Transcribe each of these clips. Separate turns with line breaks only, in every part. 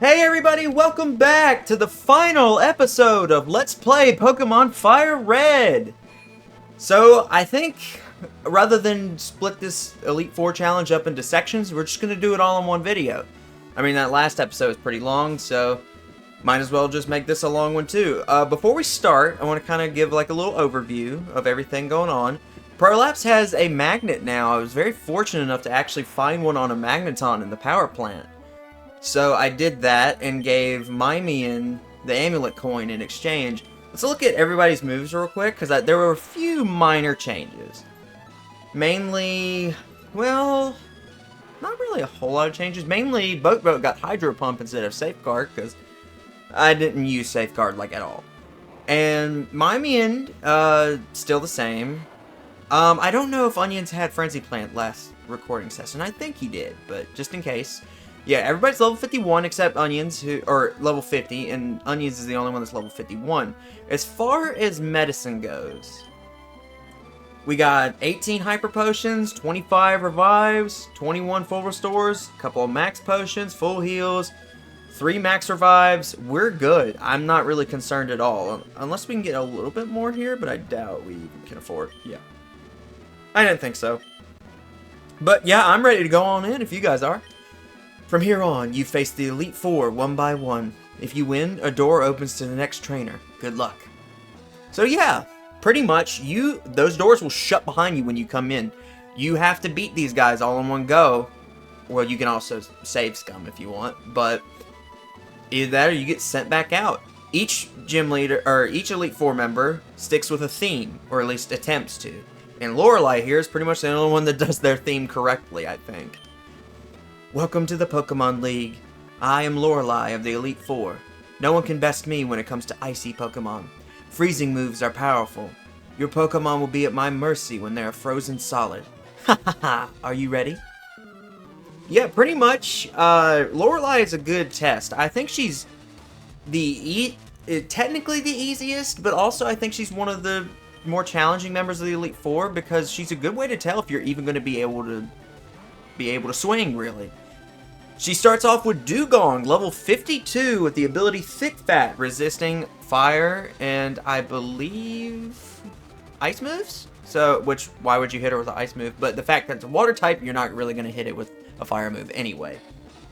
Hey everybody, welcome back to the final episode of Let's Play Pokemon FireRed! So, I think, rather than split this Elite Four challenge up into sections, we're just going to do it all in one video. I mean, that last episode was pretty long, so might as well just make this a long one too. Before we start, I want to kind of give like a little overview of everything going on. Prolapse has a magnet now. I was very fortunate enough to actually find one on a Magneton in the power plant. So I did that and gave Mimian the amulet coin in exchange. Let's look at everybody's moves real quick, because there were a few minor changes. Mainly, well, not really a whole lot of changes. Mainly, Boat got Hydro Pump instead of Safeguard, because I didn't use Safeguard, like, at all. And Mimian, still the same. I don't know if Onions had Frenzy Plant last recording session. I think he did, but just in case. Yeah, everybody's level 51 except Onions, or level 50, and Onions is the only one that's level 51. As far as medicine goes, we got 18 Hyper Potions, 25 Revives, 21 Full Restores, a couple of Max Potions, Full Heals, 3 Max Revives. We're good. I'm not really concerned at all, unless we can get a little bit more here, but I doubt we can afford. Yeah. I didn't think so. But yeah, I'm ready to go on in if you guys are. From here on, you face the Elite Four one by one. If you win, a door opens to the next trainer. Good luck. So yeah, pretty much, those doors will shut behind you when you come in. You have to beat these guys all in one go. Well, you can also save scum if you want, but either that or you get sent back out. Each gym leader, or each Elite Four member, sticks with a theme, or at least attempts to. And Lorelei here is pretty much the only one that does their theme correctly, I think. Welcome to the Pokémon League. I am Lorelei of the Elite Four. No one can best me when it comes to icy Pokémon. Freezing moves are powerful. Your Pokémon will be at my mercy when they are frozen solid. Ha ha ha, are you ready? Yeah, pretty much. Lorelei is a good test. I think she's technically the easiest, but also I think she's one of the more challenging members of the Elite Four because she's a good way to tell if you're even going to be able to swing, really. She starts off with Dugong, level 52, with the ability Thick Fat, resisting fire and I believe ice moves. So, why would you hit her with an ice move? But the fact that it's a water type, you're not really going to hit it with a fire move anyway.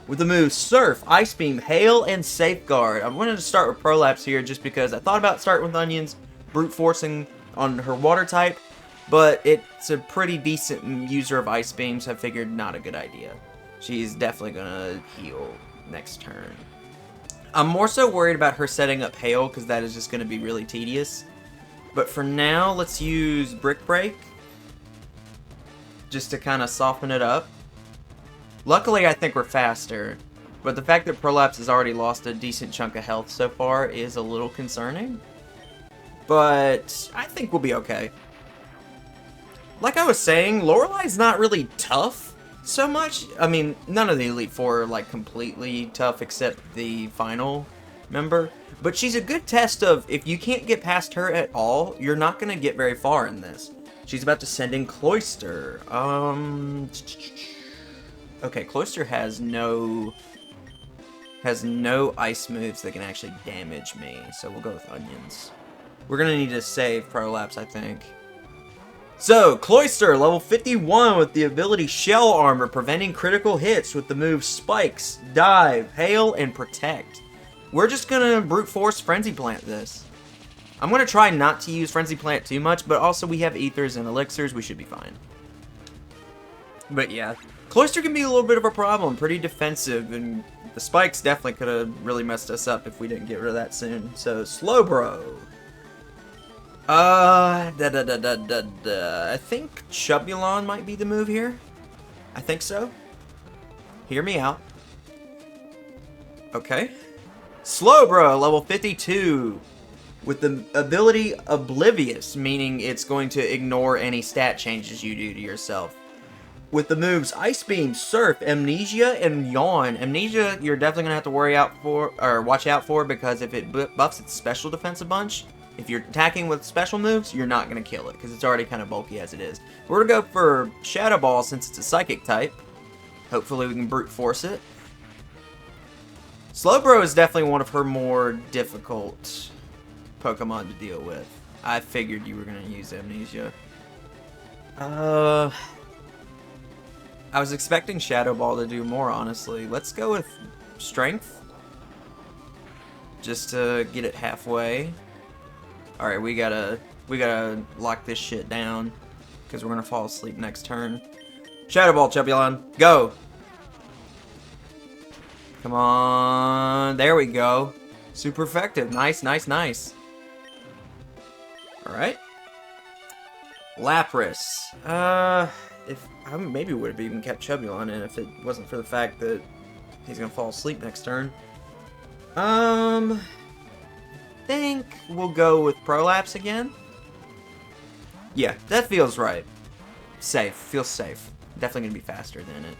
With the moves Surf, Ice Beam, Hail, and Safeguard. I wanted to start with Prolapse here just because I thought about starting with Onions, brute forcing on her water type. But it's a pretty decent user of Ice Beam, so I figured not a good idea. She's definitely gonna heal next turn. I'm more so worried about her setting up Hail, because that is just gonna be really tedious. But for now, let's use Brick Break, just to kind of soften it up. Luckily, I think we're faster, but the fact that Prolapse has already lost a decent chunk of health so far is a little concerning. But I think we'll be okay. Like I was saying, Lorelei's not really tough so much. I mean, none of the Elite Four are like completely tough except the final member. But she's a good test of if you can't get past her at all, you're not going to get very far in this. She's about to send in Cloyster. Okay, Cloyster has no ice moves that can actually damage me. So we'll go with Onions. We're going to need to save Prolapse, I think. So, Cloyster, level 51 with the ability Shell Armor, preventing critical hits with the moves Spikes, Dive, Hail, and Protect. We're just gonna brute force Frenzy Plant this. I'm gonna try not to use Frenzy Plant too much, but also we have Ethers and Elixirs, we should be fine. But yeah, Cloyster can be a little bit of a problem, pretty defensive, and the Spikes definitely could have really messed us up if we didn't get rid of that soon. So, Slowbro. I think Chubulon might be the move here. I think so. Hear me out. Okay. Slowbro, level 52. With the ability Oblivious, meaning it's going to ignore any stat changes you do to yourself. With the moves Ice Beam, Surf, Amnesia, and Yawn. Amnesia, you're definitely going to have to watch out for, because if it buffs its special defense a bunch, if you're attacking with special moves, you're not going to kill it, because it's already kind of bulky as it is. We're going to go for Shadow Ball since it's a Psychic type. Hopefully we can brute force it. Slowbro is definitely one of her more difficult Pokemon to deal with. I figured you were going to use Amnesia. I was expecting Shadow Ball to do more, honestly. Let's go with Strength. Just to get it halfway. Alright, we gotta lock this shit down. Because we're gonna fall asleep next turn. Shadow Ball, Chubulon, go! Come on, there we go. Super effective, nice, nice, nice. Alright. Lapras. If I maybe would have even kept Chubulon in if it wasn't for the fact that he's gonna fall asleep next turn. Think we'll go with Prolapse again. Yeah, that feels right. Safe, feels safe. Definitely gonna be faster than it.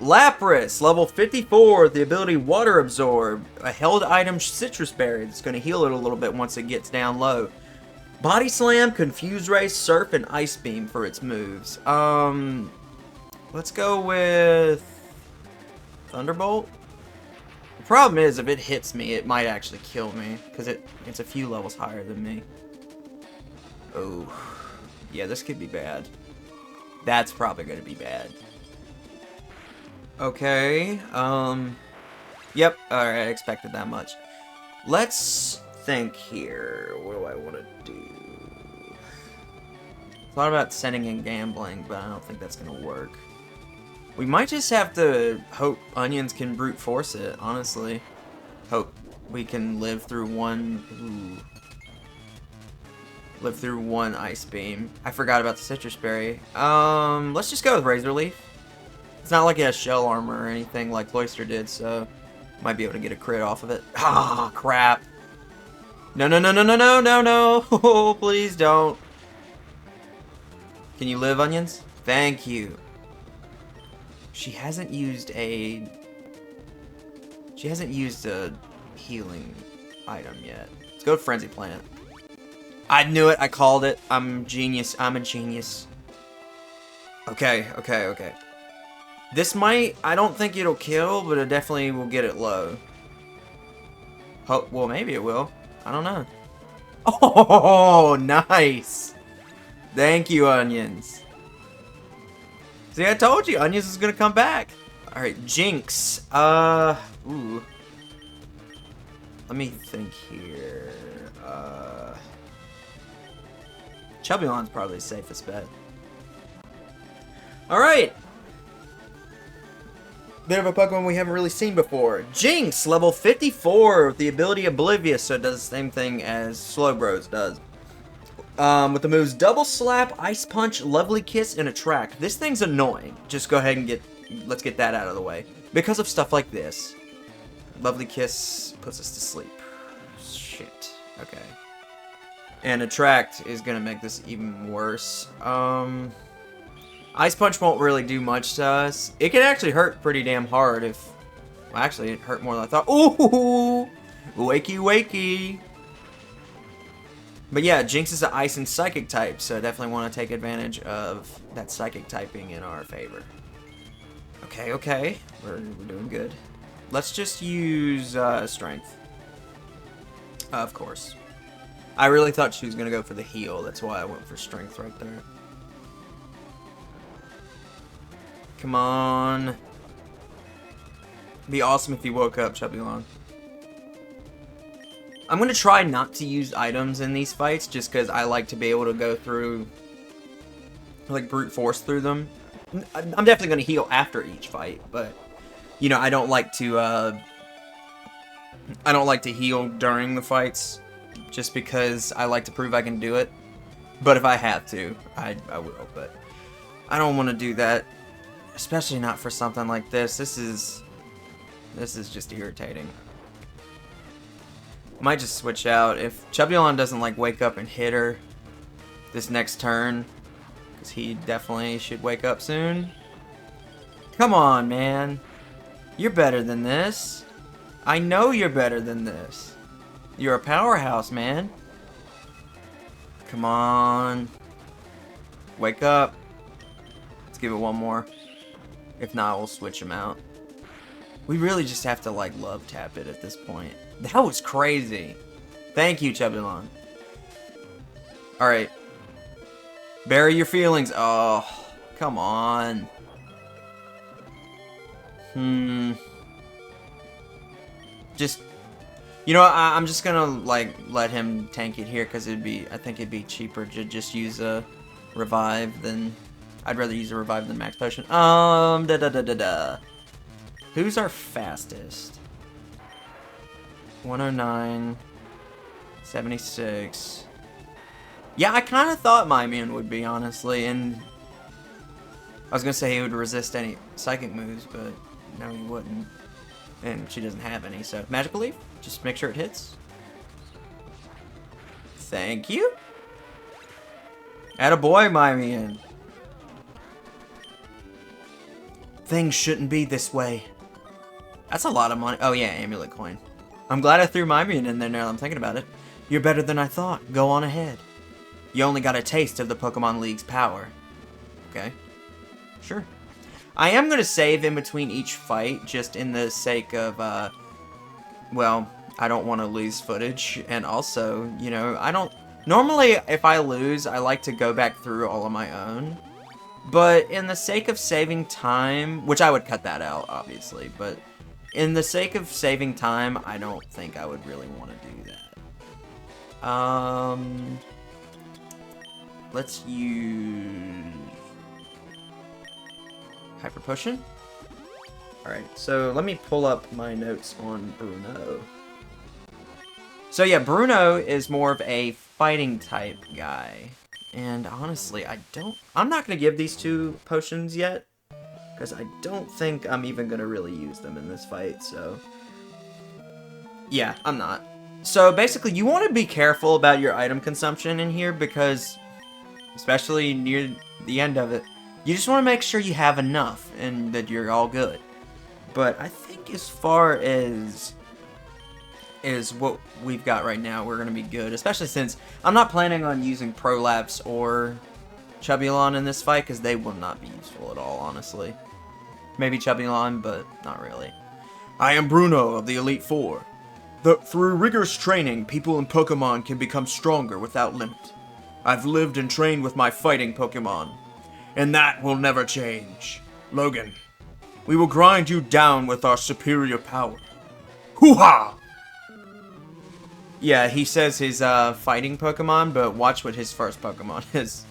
Lapras, level 54, the ability Water Absorb. A held item Citrus Berry that's gonna heal it a little bit once it gets down low. Body Slam, Confuse Ray, Surf, and Ice Beam for its moves. Let's go with Thunderbolt. The problem is, if it hits me, it might actually kill me, because it's a few levels higher than me. Oh, yeah, this could be bad. That's probably going to be bad. Okay, yep, alright, I expected that much. Let's think here. What do I want to do? Thought about sending in Gambling, but I don't think that's going to work. We might just have to hope Onions can brute force it, honestly. Hope we can live through one... Ooh. Live through one Ice Beam. I forgot about the Citrus Berry. Let's just go with Razor Leaf. It's not like it has Shell Armor or anything like Cloyster did, so... Might be able to get a crit off of it. Ah, crap. No, no, no, no, no, no, no, no. Please don't. Can you live, Onions? Thank you. She hasn't used a healing item yet. Let's go to Frenzy Plant. I knew it. I called it. I'm genius. I'm a genius. Okay, okay, okay. This might... I don't think it'll kill, but it definitely will get it low. Well, maybe it will. I don't know. Oh, nice. Thank you, Onions. See, I told you, Onions is gonna come back. Alright, Jinx. Ooh. Let me think here. Chubulon's probably the safest bet. Alright. Bit of a Pokemon we haven't really seen before. Jinx, level 54, with the ability Oblivious, so it does the same thing as Slowbro's does. With the moves Double Slap, Ice Punch, Lovely Kiss, and Attract. This thing's annoying. Just go ahead and let's get that out of the way. Because of stuff like this. Lovely Kiss puts us to sleep. Shit. Okay. And Attract is gonna make this even worse. Ice Punch won't really do much to us. It can actually hurt pretty damn hard if... Well, actually, it hurt more than I thought. Ooh! Wakey, wakey! But yeah, Jinx is an Ice and Psychic type, so definitely want to take advantage of that Psychic typing in our favor. Okay, okay. We're doing good. Let's just use Strength. Of course. I really thought she was going to go for the heal. That's why I went for Strength right there. Come on. It'd be awesome if he woke up, Chubulon. I'm going to try not to use items in these fights, just because I like to be able to go through, like, brute force through them. I'm definitely going to heal after each fight, but, you know, I don't like to heal during the fights, just because I like to prove I can do it. But if I have to, I will, but I don't want to do that, especially not for something like this. This is just irritating. Might just switch out. If Chubulon doesn't, like, wake up and hit her this next turn, because he definitely should wake up soon. Come on, man. You're better than this. I know you're better than this. You're a powerhouse, man. Come on. Wake up. Let's give it one more. If not, we'll switch him out. We really just have to, like, love tap it at this point. That was crazy. Thank you, Chubbilon. Alright. Bury your feelings. Oh, come on. Just, you know, I'm just gonna, like, let him tank it here, because I think it'd be cheaper to just use a revive than, I'd rather use a revive than max potion. Who's our fastest? 109, 76. Yeah, I kind of thought Mimian would be, honestly, and I was gonna say he would resist any psychic moves, but no, he wouldn't. And she doesn't have any, so Magical Leaf, just make sure it hits. Thank you. Attaboy, Mimian. Things shouldn't be this way. That's a lot of money. Oh yeah, amulet coin. I'm glad I threw Mimian in there now I'm thinking about it. You're better than I thought. Go on ahead. You only got a taste of the Pokemon League's power. Okay. Sure. I am going to save in between each fight, just in the sake of, well, I don't want to lose footage, and also, you know, normally, if I lose, I like to go back through all of my own, but in the sake of saving time, which I would cut that out, obviously, but in the sake of saving time, I don't think I would really want to do that. Let's use Hyper Potion. Alright, so let me pull up my notes on Bruno. So yeah, Bruno is more of a fighting type guy. And honestly, I'm not going to give these two potions yet, because I don't think I'm even going to really use them in this fight, so yeah, I'm not. So basically, you want to be careful about your item consumption in here, because especially near the end of it, you just want to make sure you have enough and that you're all good. But I think as far as what we've got right now, we're going to be good. Especially since I'm not planning on using Prolapse or Chubbilon in this fight, because they will not be useful at all, honestly. Maybe Chubbilon, but not really. I am Bruno of the Elite Four. Through rigorous training, people in Pokemon can become stronger without limit. I've lived and trained with my fighting Pokemon, and that will never change. Logan, we will grind you down with our superior power. Hoo-ha! Yeah, he says his fighting Pokemon, but watch what his first Pokemon is.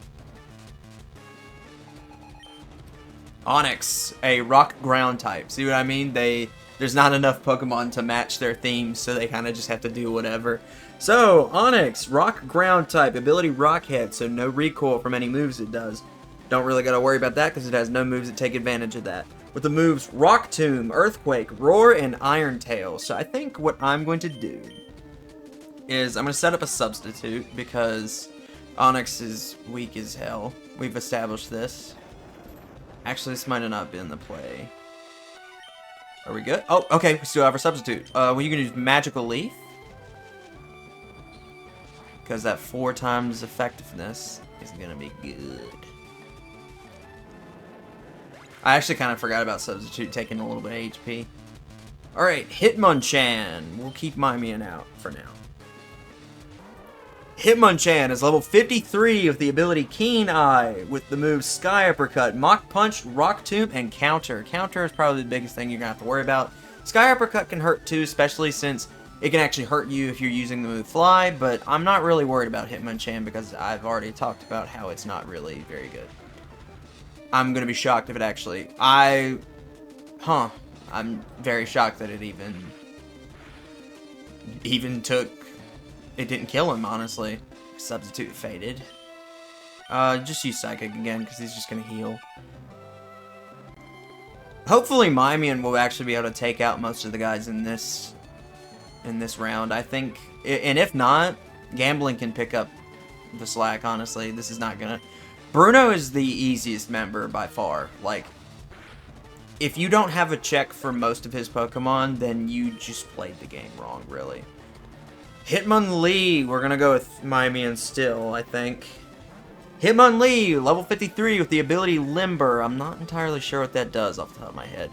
Onix, a rock ground type. See what I mean? There's not enough Pokemon to match their themes, so they kind of just have to do whatever. So, Onix, rock ground type, ability Rock Head, so no recoil from any moves it does. Don't really gotta worry about that because it has no moves that take advantage of that. With the moves Rock Tomb, Earthquake, Roar, and Iron Tail. So I think what I'm going to do is I'm going to set up a substitute because Onix is weak as hell. We've established this. Actually, this might have not been the play. Are we good? Oh, okay, we still have our substitute. Well, you can use Magical Leaf, because that 4 times effectiveness is going to be good. I actually kind of forgot about substitute taking a little bit of HP. Alright, Hitmonchan. We'll keep Mimian out for now. Hitmonchan is level 53 with the ability Keen Eye, with the moves Sky Uppercut, Mach Punch, Rock Tomb, and Counter. Counter is probably the biggest thing you're going to have to worry about. Sky Uppercut can hurt too, especially since it can actually hurt you if you're using the move Fly, but I'm not really worried about Hitmonchan because I've already talked about how it's not really very good. I'm going to be shocked if it actually... I'm very shocked that it even took... It didn't kill him, honestly. Substitute faded. Just use Psychic again, because he's just going to heal. Hopefully Mimian will actually be able to take out most of the guys in this round, I think. And if not, Gambling can pick up the slack, honestly. This is not going to... Bruno is the easiest member by far. Like, if you don't have a check for most of his Pokemon, then you just played the game wrong, really. Hitmonlee, we're going to go with Mimian still, I think. Hitmonlee, level 53 with the ability Limber. I'm not entirely sure what that does off the top of my head.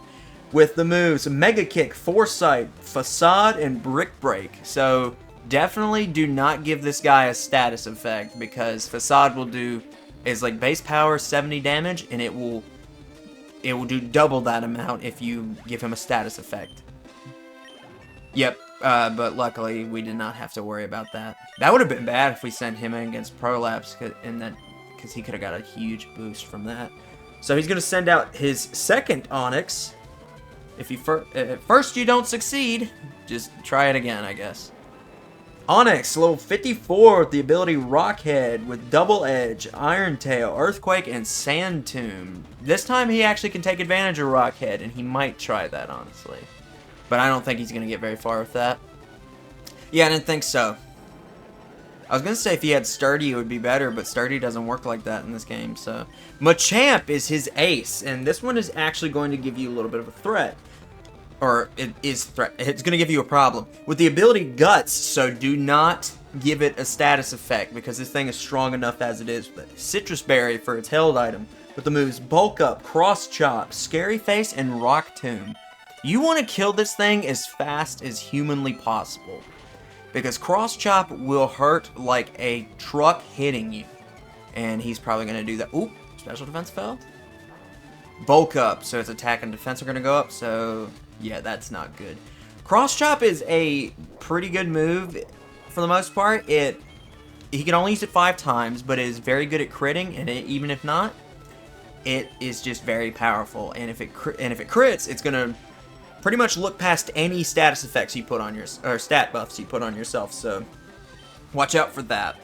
with the moves Mega Kick, Foresight, Facade, and Brick Break. So definitely do not give this guy a status effect, because Facade will do is like base power 70 damage, and it will do double that amount if you give him a status effect. Yep, but luckily we did not have to worry about that. That would have been bad if we sent him in against Prolapse, because he could have got a huge boost from that. So he's going to send out his second Onyx. If at first you don't succeed, just try it again, I guess. Onyx, level 54 with the ability Rockhead with Double Edge, Iron Tail, Earthquake, and Sand Tomb. This time he actually can take advantage of Rockhead, and he might try that, honestly. But I don't think he's going to get very far with that. Yeah, I didn't think so. I was going to say if he had Sturdy, it would be better, but Sturdy doesn't work like that in this game, so... Machamp is his ace, and this one is actually going to give you a little bit of a threat. Or, it's going to give you a problem. With the ability Guts, so do not give it a status effect, because this thing is strong enough as it is. But Citrus Berry for its held item, with the moves Bulk Up, Cross Chop, Scary Face, and Rock Tomb. You want to kill this thing as fast as humanly possible, because Cross Chop will hurt like a truck hitting you. And he's probably going to do that. Ooh, special defense failed. Bulk Up, so its attack and defense are going to go up, so yeah, that's not good. Cross Chop is a pretty good move for the most part. He can only use it 5 times, but it is very good at critting, and even if not, it is just very powerful. And if it crits, it's going to pretty much look past any status effects you put on or stat buffs you put on yourself, so watch out for that.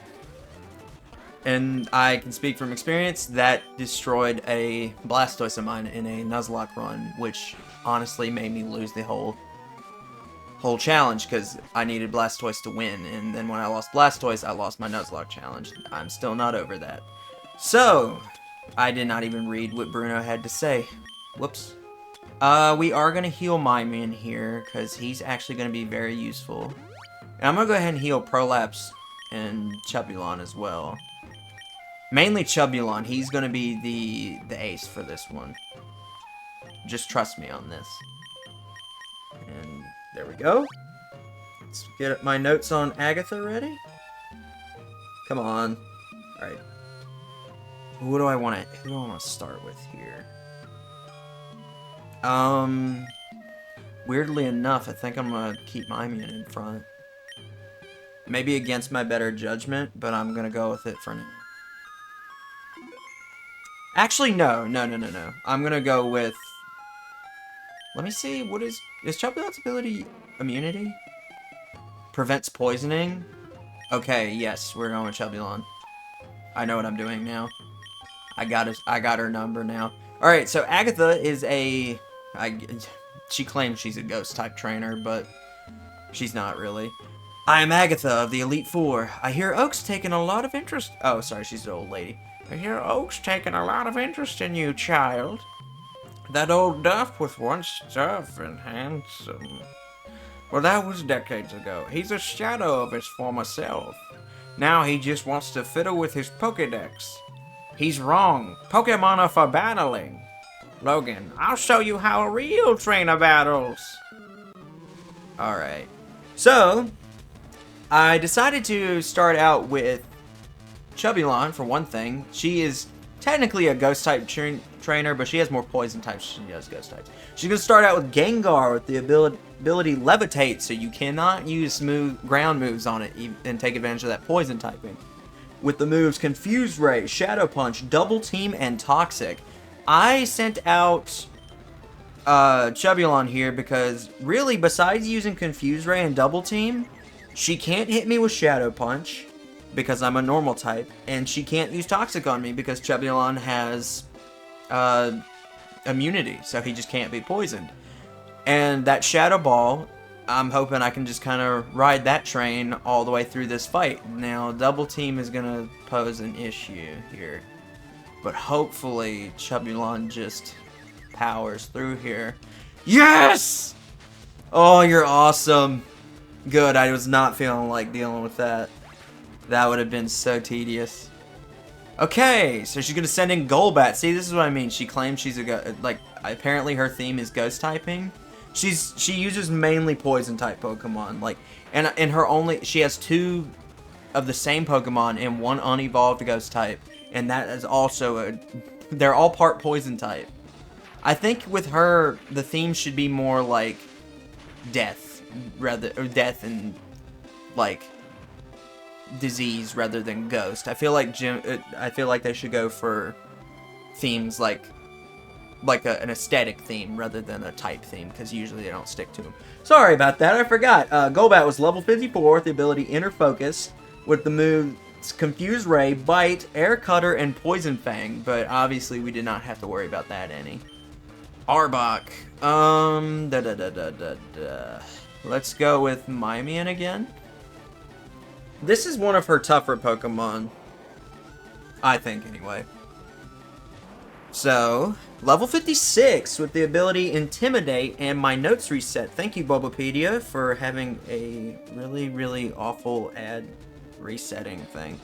And I can speak from experience, that destroyed a Blastoise of mine in a Nuzlocke run, which honestly made me lose the whole challenge, because I needed Blastoise to win, and then when I lost Blastoise, I lost my Nuzlocke challenge. I'm still not over that. So, I did not even read what Bruno had to say. Whoops. We are going to heal Mimian here, because he's actually going to be very useful. And I'm going to go ahead and heal Prolapse and Chubulon as well. Mainly Chubulon. He's going to be the ace for this one. Just trust me on this. And there we go. Let's get my notes on Agatha ready. Come on. Alright. Who do I want to start with here? Weirdly enough, I think I'm going to keep Mimian in front. Maybe against my better judgment, but I'm going to go with it for now. Actually, no. I'm going to go with... Let me see, what is Chubulon's ability immunity? Prevents poisoning? Okay, yes, we're going with Chubulon. I know what I'm doing now. I got her number now. Alright, so Agatha is she claims she's a ghost-type trainer, but she's not really. I am Agatha of the Elite Four. I hear Oak's taken a lot of interest... Oh, sorry, she's an old lady. I hear Oak's taken a lot of interest in you, child. That old duff was once tough and handsome. Well, that was decades ago. He's a shadow of his former self. Now he just wants to fiddle with his Pokédex. He's wrong. Pokemon are for battling. Logan, I'll show you how a real trainer battles. Alright. So, I decided to start out with Chubulon, for one thing. She is technically a ghost-type trainer, but she has more poison types than she does ghost types. She's going to start out with Gengar with the ability Levitate, so you cannot use smooth ground moves on it and take advantage of that poison typing. With the moves Confuse Ray, Shadow Punch, Double Team, and Toxic. I sent out Chubulon here because, really, besides using Confuse Ray and Double Team, she can't hit me with Shadow Punch, because I'm a normal type, and she can't use Toxic on me because Chubulon has immunity, so he just can't be poisoned. And that Shadow Ball, I'm hoping I can just kind of ride that train all the way through this fight. Now, Double Team is going to pose an issue here, but hopefully Chubulon just powers through here. Yes! Oh, you're awesome. Good, I was not feeling like dealing with that. That would have been so tedious. Okay, so she's gonna send in Golbat. See, this is what I mean. She claims she's a like. Apparently, her theme is ghost typing. She uses mainly poison type Pokemon. Like, and in her only she has 2 of the same Pokemon and 1 unevolved ghost type, and that is also a. They're all part poison type. I think with her, the theme should be more like death, death and like disease rather than ghost. I feel like they should go for themes like an aesthetic theme rather than a type theme, because usually they don't stick to them. Sorry about that, I forgot. Golbat was level 54 with the ability Inner Focus with the moves Confuse Ray, Bite, Air Cutter, and Poison Fang, but obviously we did not have to worry about that any. Arbok. Let's go with Mimian again. This is one of her tougher Pokemon. I think, anyway. So, level 56 with the ability Intimidate, and my notes reset. Thank you, Bulbapedia, for having a really, really awful ad resetting thing.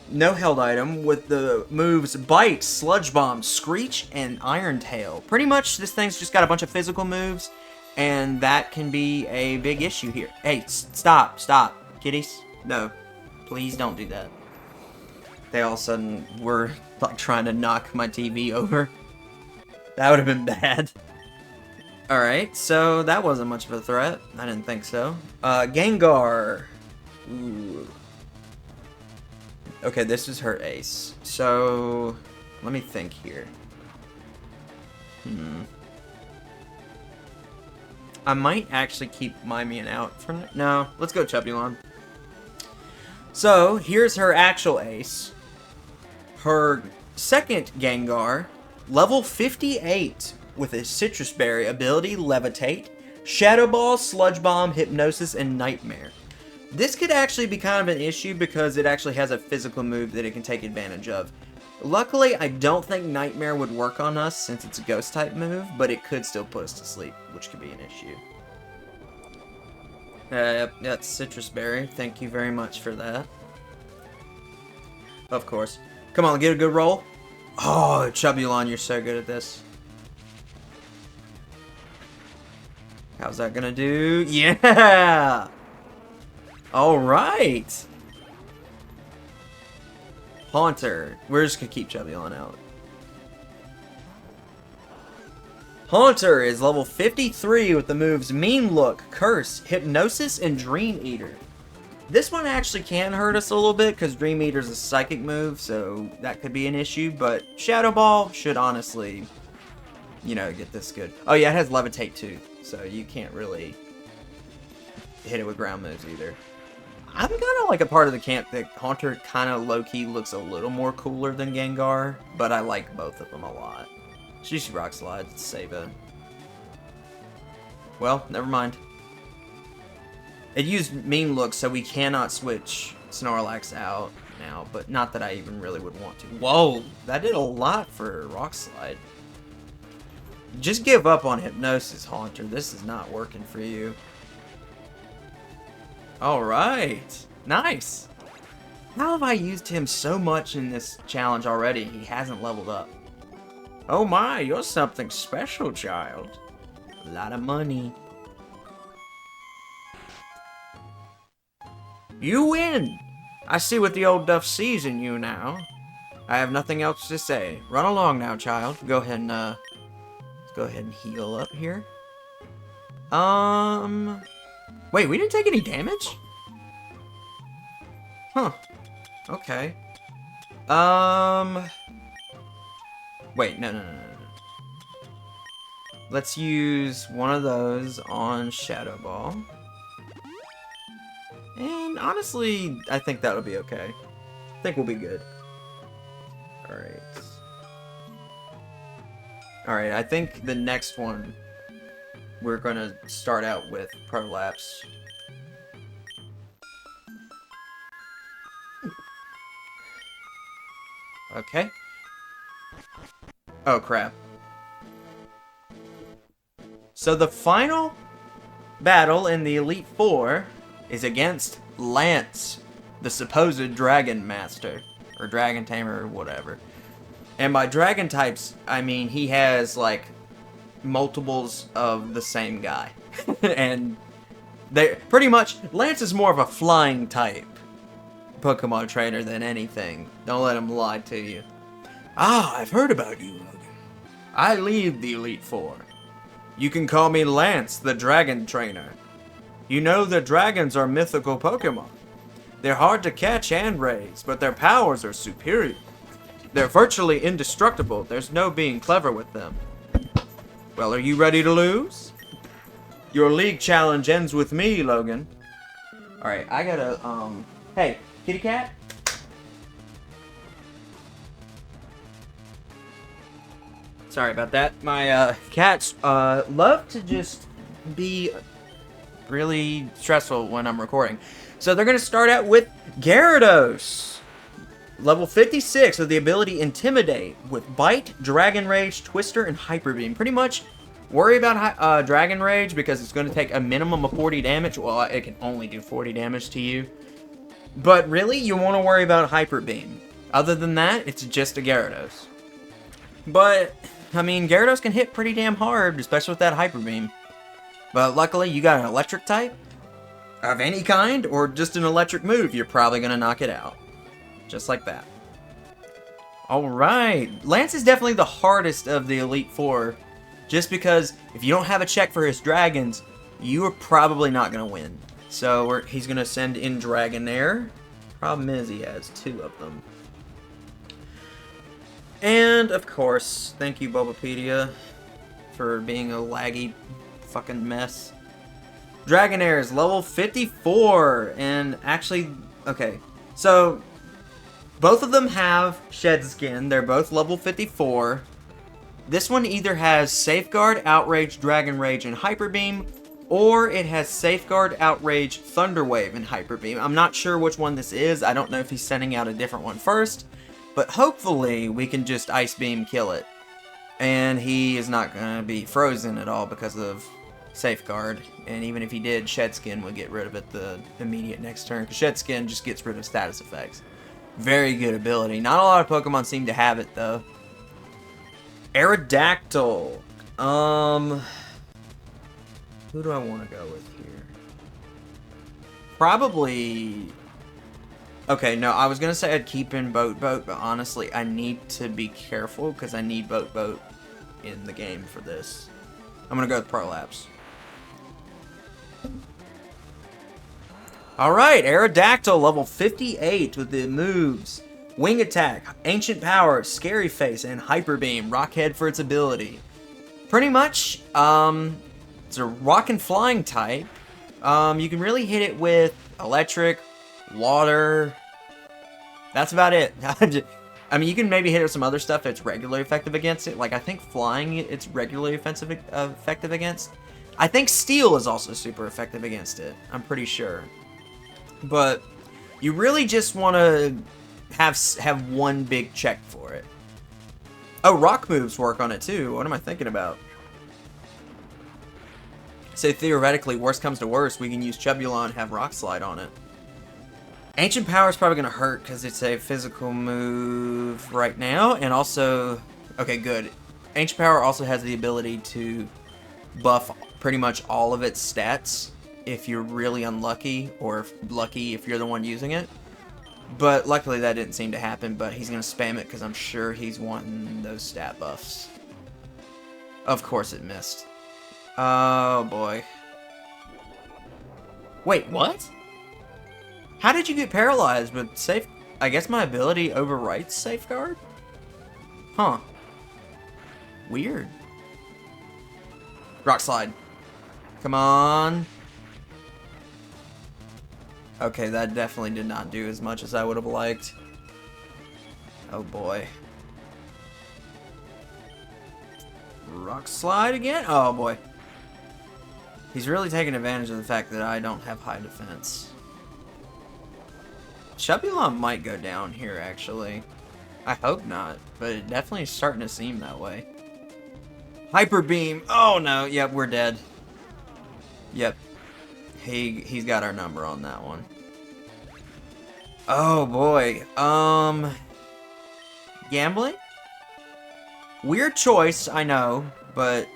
No held item with the moves Bite, Sludge Bomb, Screech, and Iron Tail. Pretty much this thing's just got a bunch of physical moves, and that can be a big issue here. Hey, stop, kitties. No, please don't do that. They all of a sudden were like trying to knock my TV over. That would have been bad. Alright, so that wasn't much of a threat. I didn't think so. Gengar. Ooh. Okay, this is her ace. So, let me think here. I might actually keep Mimian out for no. Let's go Chubulon. So, here's her actual ace. Her second Gengar, level 58 with a Citrus Berry ability Levitate, Shadow Ball, Sludge Bomb, Hypnosis, and Nightmare. This could actually be kind of an issue because it actually has a physical move that it can take advantage of. Luckily, I don't think Nightmare would work on us since it's a ghost type move, but it could still put us to sleep, which could be an issue. Yep, that's Citrus Berry. Thank you very much for that. Of course. Come on, get a good roll. Oh, Chubulon, you're so good at this. How's that gonna do? Yeah! Alright! Haunter. We're just gonna keep Chubulon out. Haunter is level 53 with the moves Mean Look, Curse, Hypnosis, and Dream Eater. This one actually can hurt us a little bit because Dream Eater is a psychic move, so that could be an issue, but Shadow Ball should honestly, you know, get this good. Oh yeah, it has Levitate too, so you can't really hit it with ground moves either. I'm kind of like a part of the camp that Haunter kind of low-key looks a little more cooler than Gengar, but I like both of them a lot. She should Rock Slide to save it. Well, never mind. It used Mean Look, so we cannot switch Snorlax out now, but not that I even really would want to. Whoa, that did a lot for Rock Slide. Just give up on Hypnosis, Haunter. This is not working for you. Alright. Nice. How have I used him so much in this challenge already? He hasn't leveled up. Oh my, you're something special, child. A lot of money. You win! I see what the old Duff sees in you now. I have nothing else to say. Run along now, child. Go ahead and, let's go ahead and heal up here. Wait, we didn't take any damage? Huh. Okay. Wait, no. Let's use one of those on Shadow Ball. And honestly, I think that'll be okay. I think we'll be good. Alright. Alright, I think the next one we're gonna start out with Prolapse. Okay. Oh, crap. So the final battle in the Elite Four is against Lance, the supposed Dragon Master. or Dragon Tamer, or whatever. And by Dragon types, I mean he has, like, multiples of the same guy. And they pretty much, Lance is more of a flying type Pokemon trainer than anything. Don't let him lie to you. Ah, I've heard about you, Logan. I lead the Elite Four. You can call me Lance, the Dragon Trainer. You know that dragons are mythical Pokemon. They're hard to catch and raise, but their powers are superior. They're virtually indestructible. There's no being clever with them. Well, are you ready to lose? Your league challenge ends with me, Logan. Alright, I gotta, hey, kitty cat? Sorry about that. My, cats, love to just be really stressful when I'm recording. So they're gonna start out with Gyarados. Level 56 with the ability Intimidate with Bite, Dragon Rage, Twister, and Hyper Beam. Pretty much worry about Dragon Rage because it's going to take a minimum of 40 damage. Well, it can only do 40 damage to you. But really, you want to worry about Hyper Beam. Other than that, it's just a Gyarados. But, I mean, Gyarados can hit pretty damn hard, especially with that Hyper Beam. But luckily, you got an electric type of any kind, or just an electric move. You're probably going to knock it out. Just like that. Alright. Lance is definitely the hardest of the Elite Four. Just because if you don't have a check for his dragons, you are probably not going to win. So he's going to send in Dragonair. Problem is he has 2 of them. And, of course, thank you, Bulbapedia, for being a laggy fucking mess. Dragonair is level 54. And actually, okay. So both of them have Shed Skin. They're both level 54. This one either has Safeguard, Outrage, Dragon Rage, and Hyper Beam, or it has Safeguard, Outrage, Thunder Wave, and Hyper Beam. I'm not sure which one this is. I don't know if he's sending out a different one first, but hopefully we can just Ice Beam kill it. And he is not going to be frozen at all because of Safeguard. And even if he did, Shed Skin would get rid of it the immediate next turn, because Shed Skin just gets rid of status effects. Very good ability. Not a lot of Pokemon seem to have it, though. Aerodactyl. Who do I want to go with here? Probably... Okay, no, I was going to say I'd keep in Boat, but honestly, I need to be careful, because I need Boat in the game for this. I'm going to go with Prolapse. Alright, Aerodactyl, level 58 with the moves Wing Attack, Ancient Power, Scary Face, and Hyper Beam. Rockhead for its ability. Pretty much, it's a rock and flying type. You can really hit it with electric, water. That's about it. I mean, you can maybe hit it with some other stuff that's regularly effective against it. Like, I think flying, it's regularly effective against. I think steel is also super effective against it. I'm pretty sure. But you really just want to have one big check for it. Oh, rock moves work on it too. What am I thinking about? So theoretically, worst comes to worst, we can use Chubulon and have Rock Slide on it. Ancient Power is probably going to hurt because it's a physical move right now. And also, okay, good. Ancient Power also has the ability to buff pretty much all of its stats if you're really unlucky, or lucky if you're the one using it. But luckily that didn't seem to happen, but he's going to spam it because I'm sure he's wanting those stat buffs. Of course it missed. Oh boy. Wait, what? How did you get paralyzed with safe? I guess my ability overwrites Safeguard? Huh. Weird. Rock Slide. Come on. Okay, that definitely did not do as much as I would have liked. Oh boy. Rock Slide again? Oh boy. He's really taking advantage of the fact that I don't have high defense. Chubulon might go down here, actually. I hope not, but it definitely is starting to seem that way. Hyper Beam! Oh no, yep, we're dead. Yep. He's got our number on that one. Oh boy. Gambling? Weird choice, I know, but...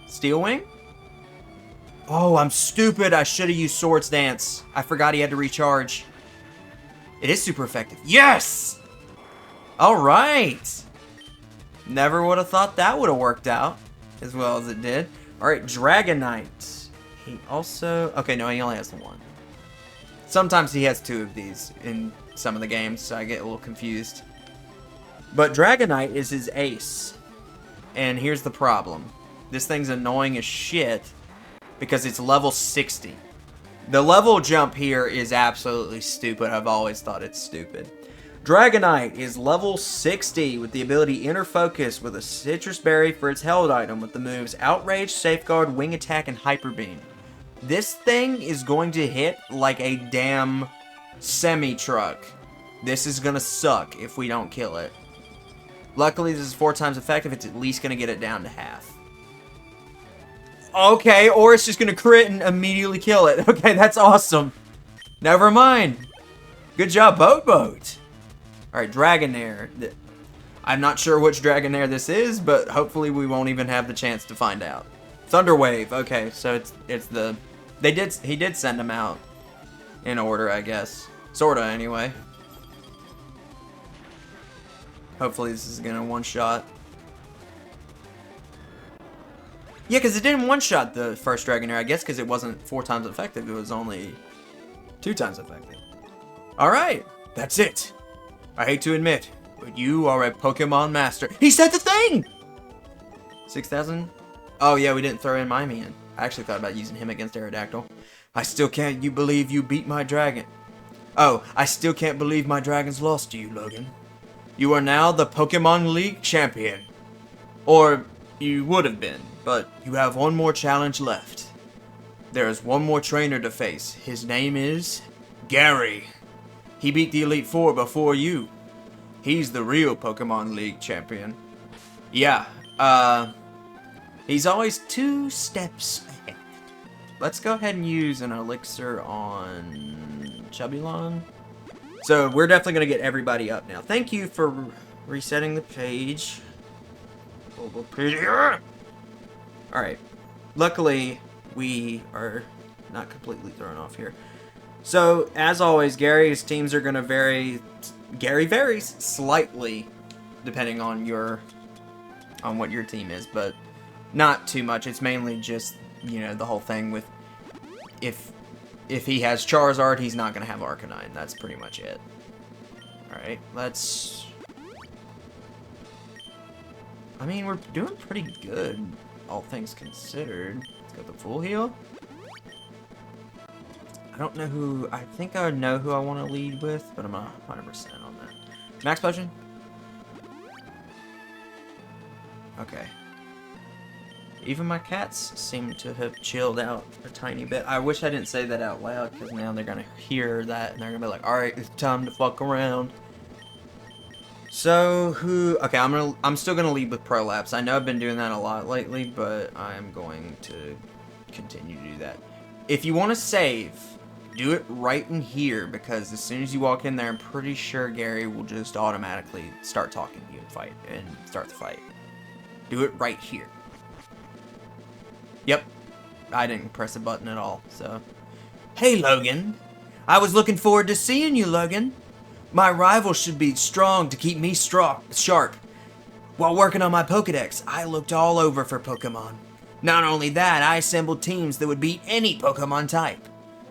Steel Wing? Oh, I'm stupid. I should have used Swords Dance. I forgot he had to recharge. It is super effective. Yes! Alright! Never would have thought that would have worked out as well as it did. Alright, Dragonite. He also... Okay, no, he only has the one. Sometimes he has two of these in some of the games, so I get a little confused. But Dragonite is his ace. And here's the problem. This thing's annoying as shit because it's level 60. The level jump here is absolutely stupid. I've always thought it's stupid. Dragonite is level 60 with the ability Inner Focus with a Citrus Berry for its held item with the moves Outrage, Safeguard, Wing Attack, and Hyper Beam. This thing is going to hit like a damn semi-truck. This is gonna suck if we don't kill it. Luckily, this is 4 times effective. It's at least gonna get it down to half. Okay, or it's just gonna crit and immediately kill it. Okay, that's awesome. Never mind. Good job, Boat. Alright, Dragonair. I'm not sure which Dragonair this is, but hopefully we won't even have the chance to find out. Thunderwave. Okay, so it's the... He did send them out in order, I guess. Sorta, anyway. Hopefully this is gonna one-shot. Yeah, because it didn't one-shot the first Dragonair, I guess, because it wasn't 4 times effective. It was only 2 times effective. Alright, that's it. I hate to admit, but you are a Pokemon master. He said the thing! 6,000? Oh, yeah, we didn't throw in Mimian. I actually thought about using him against Aerodactyl. I still can't believe you beat my dragon. Oh, I still can't believe my dragon's lost to you, Logan. You are now the Pokémon League Champion. Or, you would have been, but you have one more challenge left. There is one more trainer to face. His name is... Gary. He beat the Elite Four before you. He's the real Pokémon League Champion. Yeah, he's always 2 steps ahead. Let's go ahead and use an elixir on Chubbilon. So we're definitely going to get everybody up now. Thank you for resetting the page. Alright. Luckily, we are not completely thrown off here. So, as always, Gary's teams are going to vary. Gary varies slightly depending on what your team is, but not too much. It's mainly just, you know, the whole thing with if he has Charizard, he's not going to have Arcanine. That's pretty much it. Alright, let's... I mean, we're doing pretty good, all things considered. Let's go the full heal. I don't know who... I think I know who I want to lead with, but I'm not 100% on that. Max Potion? Okay. Even my cats seem to have chilled out a tiny bit. I wish I didn't say that out loud, because now they're going to hear that, and they're going to be like, alright, it's time to fuck around. So, who... Okay, I'm still going to lead with Prolapse. I know I've been doing that a lot lately, but I'm going to continue to do that. If you want to save, do it right in here, because as soon as you walk in there, I'm pretty sure Gary will just automatically start talking to you and start the fight. Do it right here. Yep. I didn't press a button at all, so... Hey, Logan. I was looking forward to seeing you, Logan. My rival should be strong to keep me sharp. While working on my Pokedex, I looked all over for Pokemon. Not only that, I assembled teams that would beat any Pokemon type.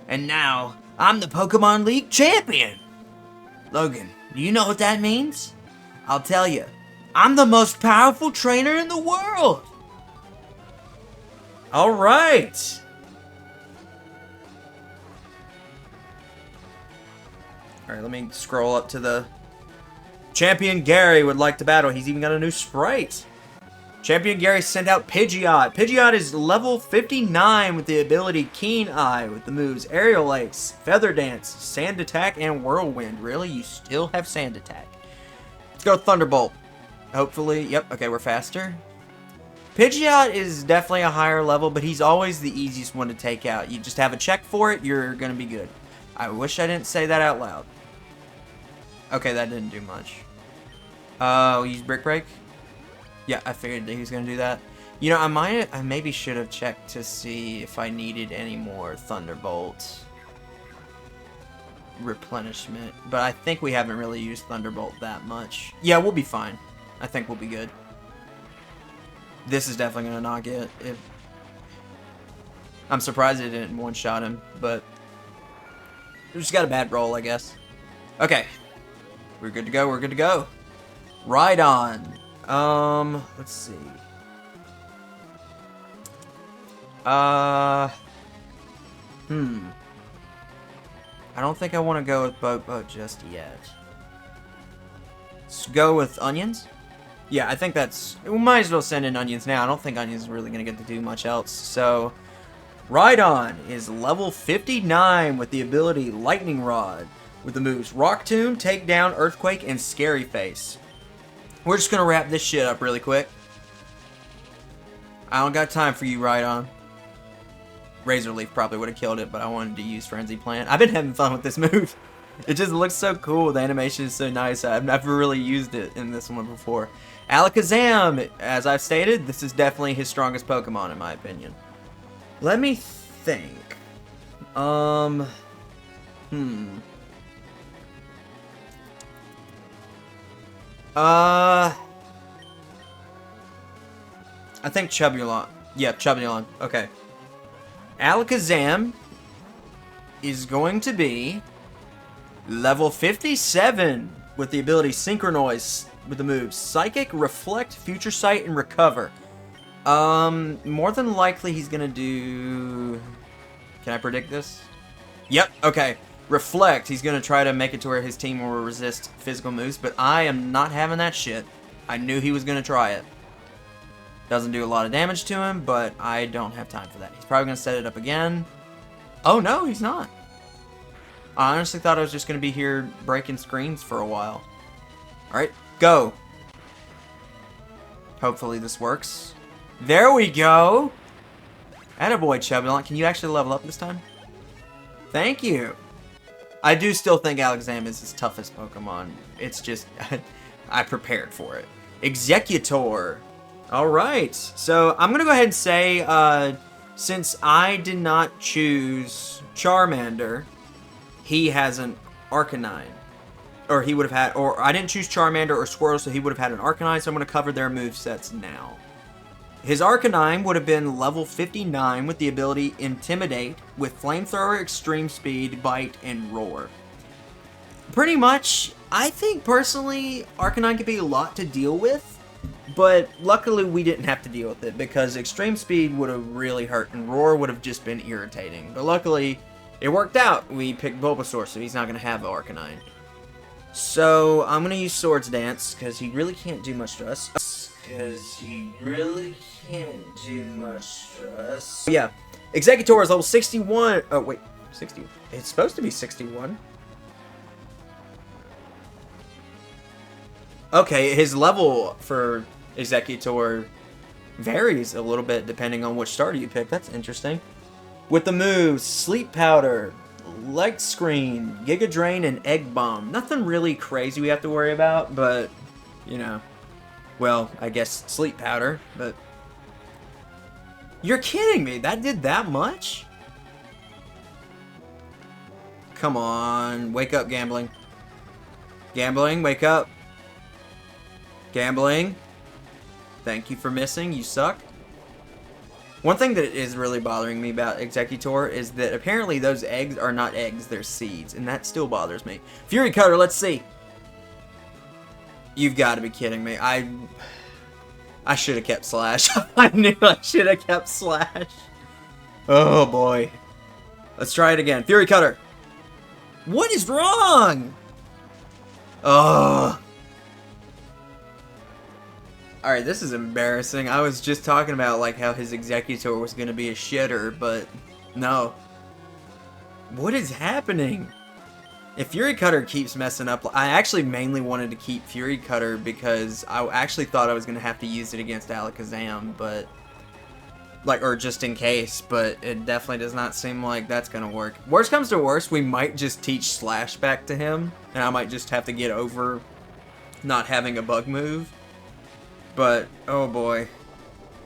And now, I'm the Pokemon League Champion. Logan, do you know what that means? I'll tell you. I'm the most powerful trainer in the world. Alright. Alright, let me scroll up to the... Champion Gary would like to battle. He's even got a new sprite. Champion Gary sent out Pidgeot. Pidgeot is level 59 with the ability Keen Eye with the moves Aerial Ace, Feather Dance, Sand Attack, and Whirlwind. Really? You still have Sand Attack. Let's go Thunderbolt. Hopefully, yep, okay, we're faster. Pidgeot is definitely a higher level, but he's always the easiest one to take out. You just have a check for it, you're going to be good. I wish I didn't say that out loud. Okay, that didn't do much. Oh, use Brick Break? Yeah, I figured that he was going to do that. You know, I maybe should have checked to see if I needed any more Thunderbolt replenishment. But I think we haven't really used Thunderbolt that much. Yeah, we'll be fine. I think we'll be good. This is definitely going to knock it. I'm surprised it didn't one-shot him, but we just got a bad roll, I guess. Okay. We're good to go, we're good to go. Right on. Let's see. I don't think I want to go with Boat just yet. Let's go with Onions. Yeah, I think that's... We might as well send in Onions now. I don't think Onions is really going to get to do much else. So, Rhydon is level 59 with the ability Lightning Rod. With the moves Rock Tomb, Takedown, Earthquake, and Scary Face. We're just going to wrap this shit up really quick. I don't got time for you, Rhydon. Razor Leaf probably would have killed it, but I wanted to use Frenzy Plant. I've been having fun with this move. It just looks so cool. The animation is so nice. I've never really used it in this one before. Alakazam, as I've stated, this is definitely his strongest Pokemon in my opinion. Let me think. I think Chubulon. Yeah, Chubulon. Okay. Alakazam is going to be level 57 with the ability Synchronize with the moves Psychic, Reflect, Future Sight, and Recover. More than likely he's gonna do... Can I predict this? Yep, okay. Reflect, he's gonna try to make it to where his team will resist physical moves, but I am not having that shit. I knew he was gonna try it. Doesn't do a lot of damage to him, but I don't have time for that. He's probably gonna set it up again. Oh no, he's not. I honestly thought I was just gonna be here breaking screens for a while. Alright, go. Hopefully this works. There we go! Attaboy, Chubulon. Can you actually level up this time? Thank you! I do still think Alakazam is his toughest Pokemon. It's just... I prepared for it. Executor! Alright, so I'm gonna go ahead and say, since I did not choose Charmander, he has an Arcanine. Or he would have had... Or I didn't choose Charmander or Squirtle, so he would have had an Arcanine, so I'm gonna cover their movesets now. His Arcanine would have been level 59 with the ability Intimidate with Flamethrower, Extreme Speed, Bite, and Roar. Pretty much, I think personally, Arcanine could be a lot to deal with, but luckily we didn't have to deal with it because Extreme Speed would have really hurt and Roar would have just been irritating. But luckily, it worked out. We picked Bulbasaur, so he's not going to have Arcanine. So, I'm going to use Swords Dance because he really can't do much to us. Yeah. Executor is level 61. Oh, wait. 60. It's supposed to be 61. Okay, his level for Executor varies a little bit depending on which starter you pick. That's interesting. With the moves Sleep Powder, Light Screen, Giga Drain, and Egg Bomb. Nothing really crazy we have to worry about, but, you know. Well, I guess Sleep Powder, but... You're kidding me! That did that much? Come on. Wake up, Gambling. Gambling, wake up. Gambling. Thank you for missing. You suck. One thing that is really bothering me about Executor is that apparently those eggs are not eggs, they're seeds, and that still bothers me. Fury Cutter, let's see. You've got to be kidding me. I should have kept Slash. I knew I should have kept Slash. Oh boy. Let's try it again. Fury Cutter. What is wrong? Ugh. Alright, this is embarrassing. I was just talking about like how his Executor was going to be a shitter, but no. What is happening? If Fury Cutter keeps messing up, I actually mainly wanted to keep Fury Cutter because I actually thought I was going to have to use it against Alakazam, but... Like, or just in case, but it definitely does not seem like that's going to work. Worst comes to worst, we might just teach Slash back to him, and I might just have to get over not having a bug move. But, oh boy.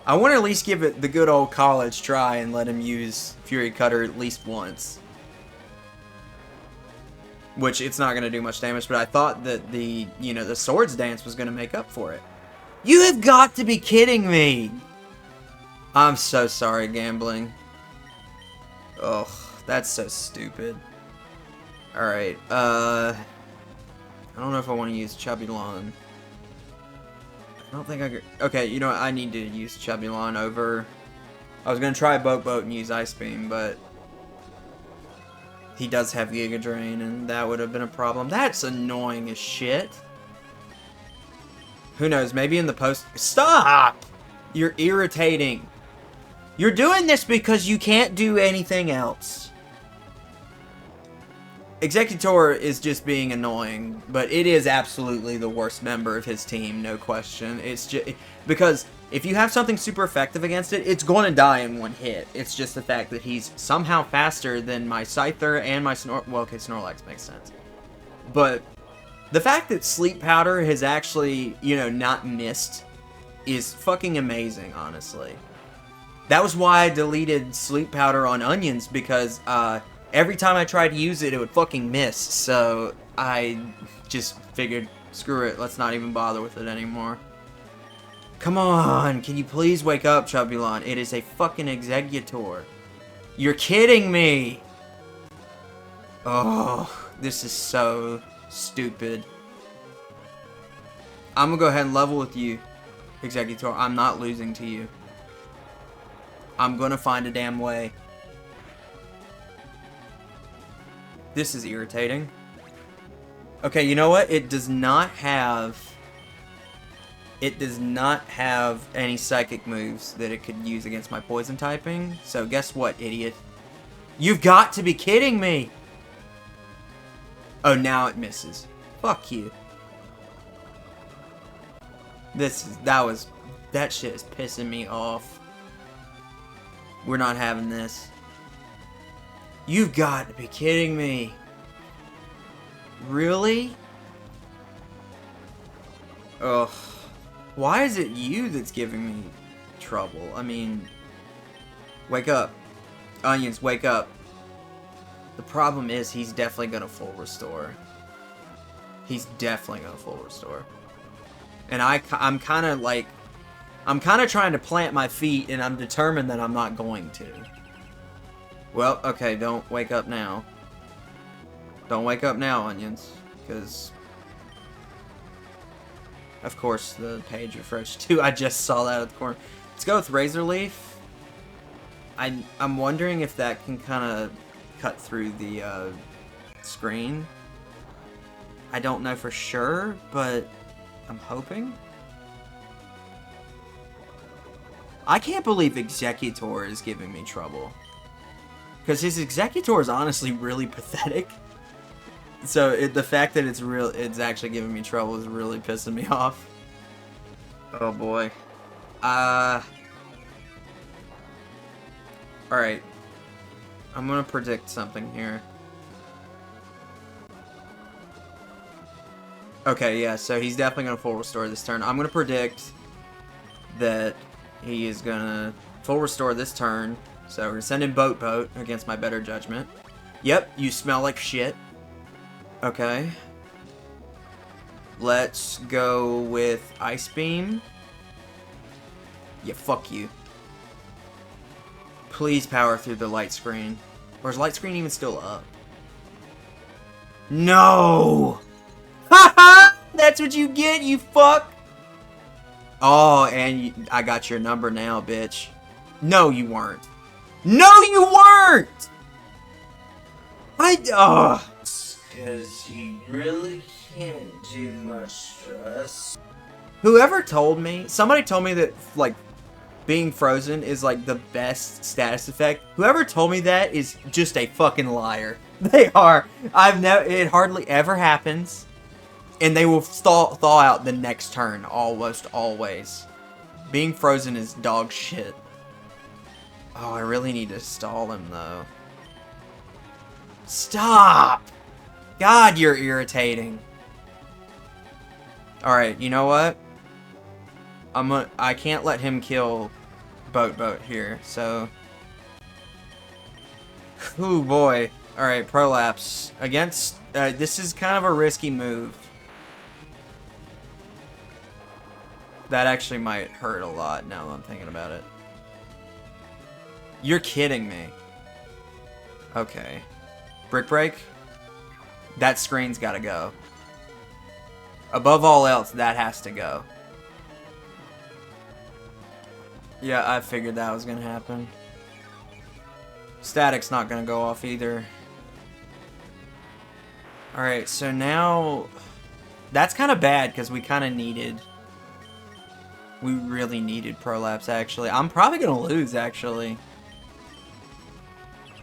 I want to at least give it the good old college try and let him use Fury Cutter at least once. Which, it's not going to do much damage, but I thought that the Swords Dance was going to make up for it. You have got to be kidding me! I'm so sorry, gambling. Ugh, that's so stupid. Alright, I don't know if I want to use Chubby Lawn. I don't think I could... Okay, you know what? I need to use Chubby Lawn over... I was going to try Boat and use Ice Beam, but... He does have Giga Drain, and that would have been a problem. That's annoying as shit. Who knows? Maybe in the post... Stop! You're irritating. You're doing this because you can't do anything else. Executor is just being annoying, but it is absolutely the worst member of his team, no question. It's just... Because if you have something super effective against it, it's going to die in one hit. It's just the fact that he's somehow faster than my Scyther and my Well, okay, Snorlax makes sense. But the fact that Sleep Powder has actually, not missed is fucking amazing, honestly. That was why I deleted Sleep Powder on Onions, because every time I tried to use it, it would fucking miss. So I just figured, screw it, let's not even bother with it anymore. Come on, can you please wake up, Chubulon? It is a fucking Executor. You're kidding me! Oh, this is so stupid. I'm gonna go ahead and level with you, Executor. I'm not losing to you. I'm gonna find a damn way. This is irritating. Okay, you know what? It does not have any psychic moves that it could use against my poison typing. So guess what, idiot? You've got to be kidding me! Oh, now it misses. Fuck you. That shit is pissing me off. We're not having this. You've got to be kidding me. Really? Ugh. Why is it you that's giving me trouble? I mean, wake up. Onions, wake up. The problem is he's definitely going to full restore. He's definitely going to full restore. And I'm kind of trying to plant my feet, and I'm determined that I'm not going to. Well, okay, don't wake up now. Don't wake up now, Onions. Because, of course, the page refreshed too. I just saw that at the corner. Let's go with Razor Leaf. I'm wondering if that can kind of cut through the screen. I don't know for sure, but I'm hoping. I can't believe Executor is giving me trouble. Because his Executor is honestly really pathetic. So the fact that it's actually giving me trouble is really pissing me off. Oh boy. Alright. I'm gonna predict something here. Okay, yeah, so he's definitely gonna full restore this turn. I'm gonna predict that he is gonna full restore this turn. So we're gonna send in Boat against my better judgment. Yep, you smell like shit. Okay. Let's go with Ice Beam. Yeah, fuck you. Please power through the light screen. Or is light screen even still up? No! Haha! That's what you get, you fuck! Oh, and I got your number now, bitch. No, you weren't. No, you weren't! Because he really can't do much to us. Whoever told me, somebody told me that, like, being frozen is, like, the best status effect. Whoever told me that is just a fucking liar. They are. It hardly ever happens. And they will thaw out the next turn, almost always. Being frozen is dog shit. Oh, I really need to stall him, though. Stop! God, you're irritating. Alright, you know what? I can't let him kill Boat here, so... Ooh, boy. Alright, Prolapse. Against... this is kind of a risky move. That actually might hurt a lot now that I'm thinking about it. You're kidding me. Okay. Brick Break? That screen's gotta go. Above all else, that has to go. Yeah, I figured that was gonna happen. Static's not gonna go off either. Alright, so now... That's kind of bad, because we kind of needed... We really needed Prolapse, actually. I'm probably gonna lose, actually.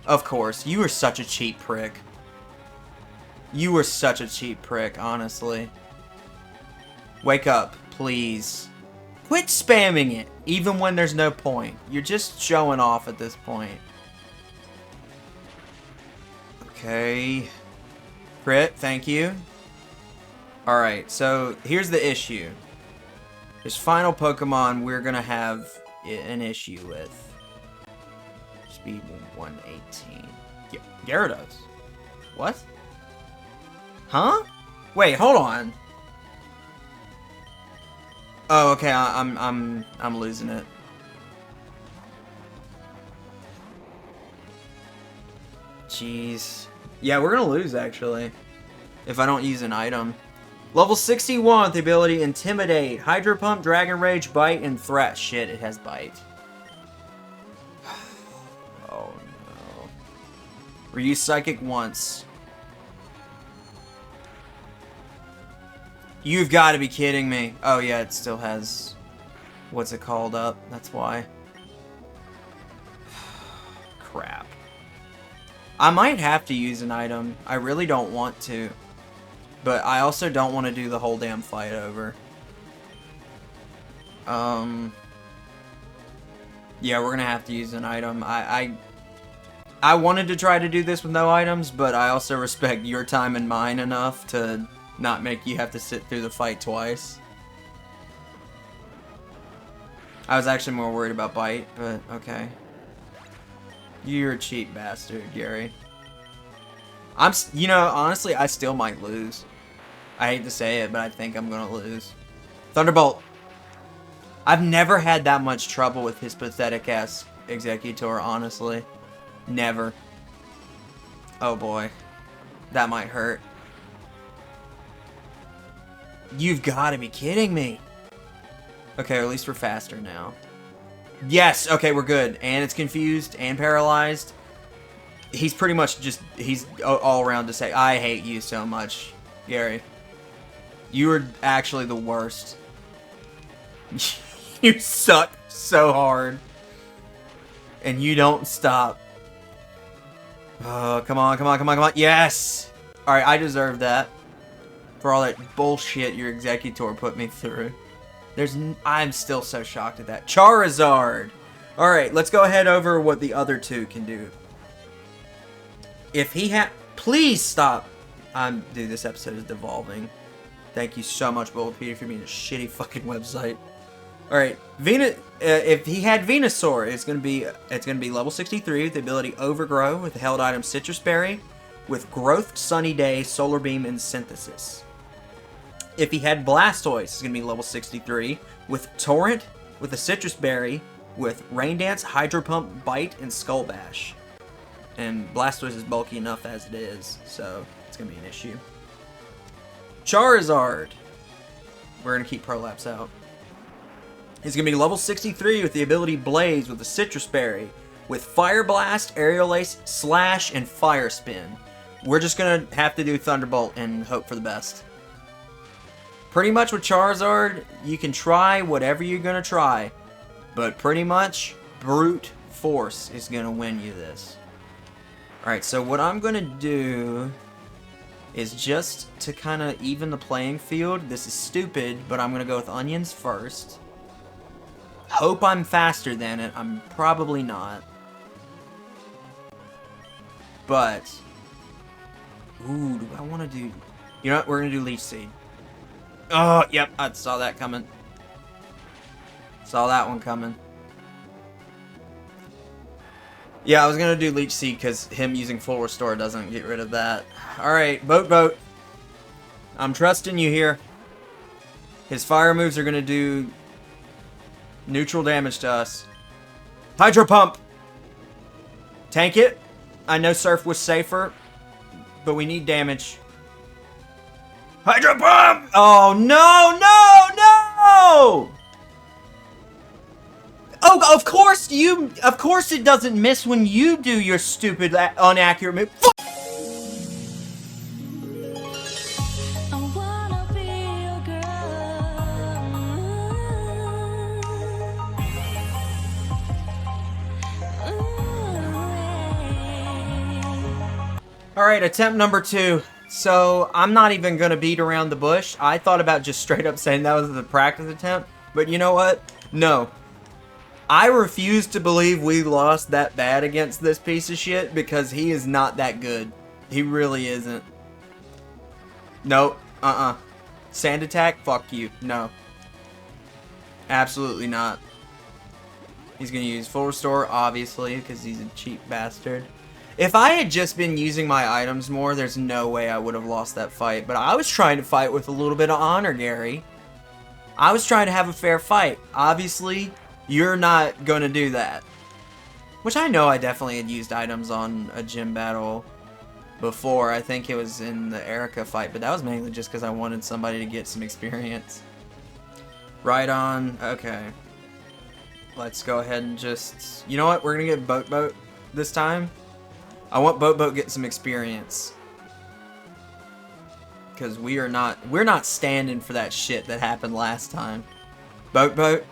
Of course. You were such a cheap prick. You were such a cheap prick, honestly. Wake up, please. Quit spamming it, even when there's no point. You're just showing off at this point. Okay. Crit, thank you. Alright, so here's the issue. This final Pokemon we're gonna have an issue with. Speed 118. Gyarados. What? Huh? Wait, hold on. Oh, okay, I'm losing it. Jeez. Yeah, we're gonna lose, actually. If I don't use an item. Level 61 with the ability Intimidate, Hydro Pump, Dragon Rage, Bite, and Threat. Shit, it has Bite. Oh, no. Reuse Psychic once. You've got to be kidding me. Oh, yeah, it still has... What's it called up? That's why. Crap. I might have to use an item. I really don't want to. But I also don't want to do the whole damn fight over. Yeah, we're gonna have to use an item. I wanted to try to do this with no items, but I also respect your time and mine enough to not make you have to sit through the fight twice. I was actually more worried about Bite, but okay. You're a cheap bastard, Gary. You know, honestly, I still might lose. I hate to say it, but I think I'm gonna lose. Thunderbolt. I've never had that much trouble with his pathetic-ass Executor, honestly. Never. Oh boy. That might hurt. You've got to be kidding me. Okay, or at least we're faster now. Yes, okay, we're good. And it's confused and paralyzed. He's pretty much just, he's all around to say, I hate you so much, Gary. You are actually the worst. You suck so hard. And you don't stop. Oh, come on, come on, come on, come on. Yes! Alright, I deserve that. For all that bullshit your Executor put me through. I'm still so shocked at that. Charizard! Alright, let's go ahead over what the other two can do. If he please stop. Dude, this episode is devolving. Thank you so much, Bulbapedia, for being a shitty fucking website. Alright, if he had Venusaur, it's gonna be level 63 with the ability Overgrow with the held item Citrus Berry, with Growth, Sunny Day, Solar Beam, and Synthesis. If he had Blastoise, it's gonna be level 63 with Torrent, with a Citrus Berry, with Rain Dance, Hydro Pump, Bite, and Skull Bash. And Blastoise is bulky enough as it is, so it's gonna be an issue. Charizard. We're gonna keep Prolapse out. He's gonna be level 63 with the ability Blaze with a Citrus Berry, with Fire Blast, Aerial Ace, Slash, and Fire Spin. We're just gonna have to do Thunderbolt and hope for the best. Pretty much with Charizard, you can try whatever you're gonna try, but pretty much brute force is gonna win you this. Alright, so what I'm gonna do is just to kind of even the playing field. This is stupid, but I'm gonna go with Onions first. Hope I'm faster than it. I'm probably not. But, ooh, do I want to do... You know what? We're gonna do Leech Seed. Oh, yep, I saw that coming. Saw that one coming. Yeah, I was gonna do Leech Seed because him using full restore doesn't get rid of that. Alright, Boat. I'm trusting you here. His fire moves are gonna do neutral damage to us. Hydro Pump! Tank it. I know Surf was safer, but we need damage. Hydro Pump! Oh, no! Oh, of course it doesn't miss when you do your stupid, inaccurate move. Alright, attempt number 2. So, I'm not even gonna beat around the bush. I thought about just straight up saying that was the practice attempt. But you know what? No. I refuse to believe we lost that bad against this piece of shit because he is not that good. He really isn't. Nope. Sand attack? Fuck you. No. Absolutely not. He's gonna use full restore, obviously, because he's a cheap bastard. If I had just been using my items more, there's no way I would have lost that fight. But I was trying to fight with a little bit of honor, Gary. I was trying to have a fair fight. Obviously, you're not gonna do that. Which I know I definitely had used items on a gym battle before. I think it was in the Erica fight, but that was mainly just because I wanted somebody to get some experience. Right on. Okay. Let's go ahead and just... You know what? We're gonna get Boat this time. I want Boat get some experience. Because we're not standing for that shit that happened last time. Boat,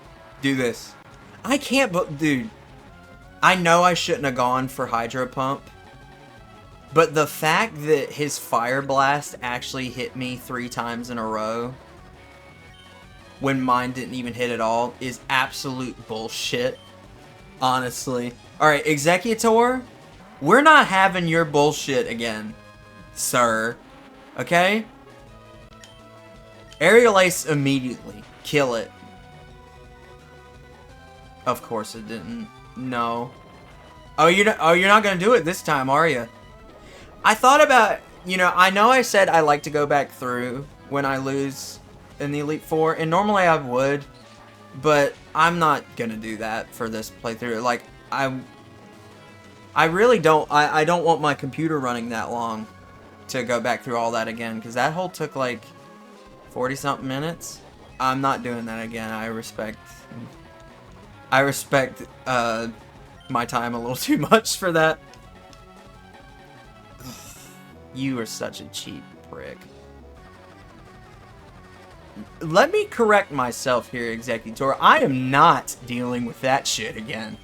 do this. I can't, dude. I know I shouldn't have gone for Hydro Pump. But the fact that his Fire Blast actually hit me 3 times in a row when mine didn't even hit at all is absolute bullshit. Honestly. Alright, Executor, we're not having your bullshit again, sir. Okay? Aerial Ace immediately. Kill it. Of course it didn't. No. Oh, you're not gonna do it this time, are you? I thought about, I know I said I like to go back through when I lose in the Elite Four, and normally I would, but I'm not gonna do that for this playthrough. Like, I really don't, I don't want my computer running that long to go back through all that again, because that hole took like 40-something minutes. I'm not doing that again. I respect my time a little too much for that. You are such a cheap prick. Let me correct myself here, Executor. I am not dealing with that shit again.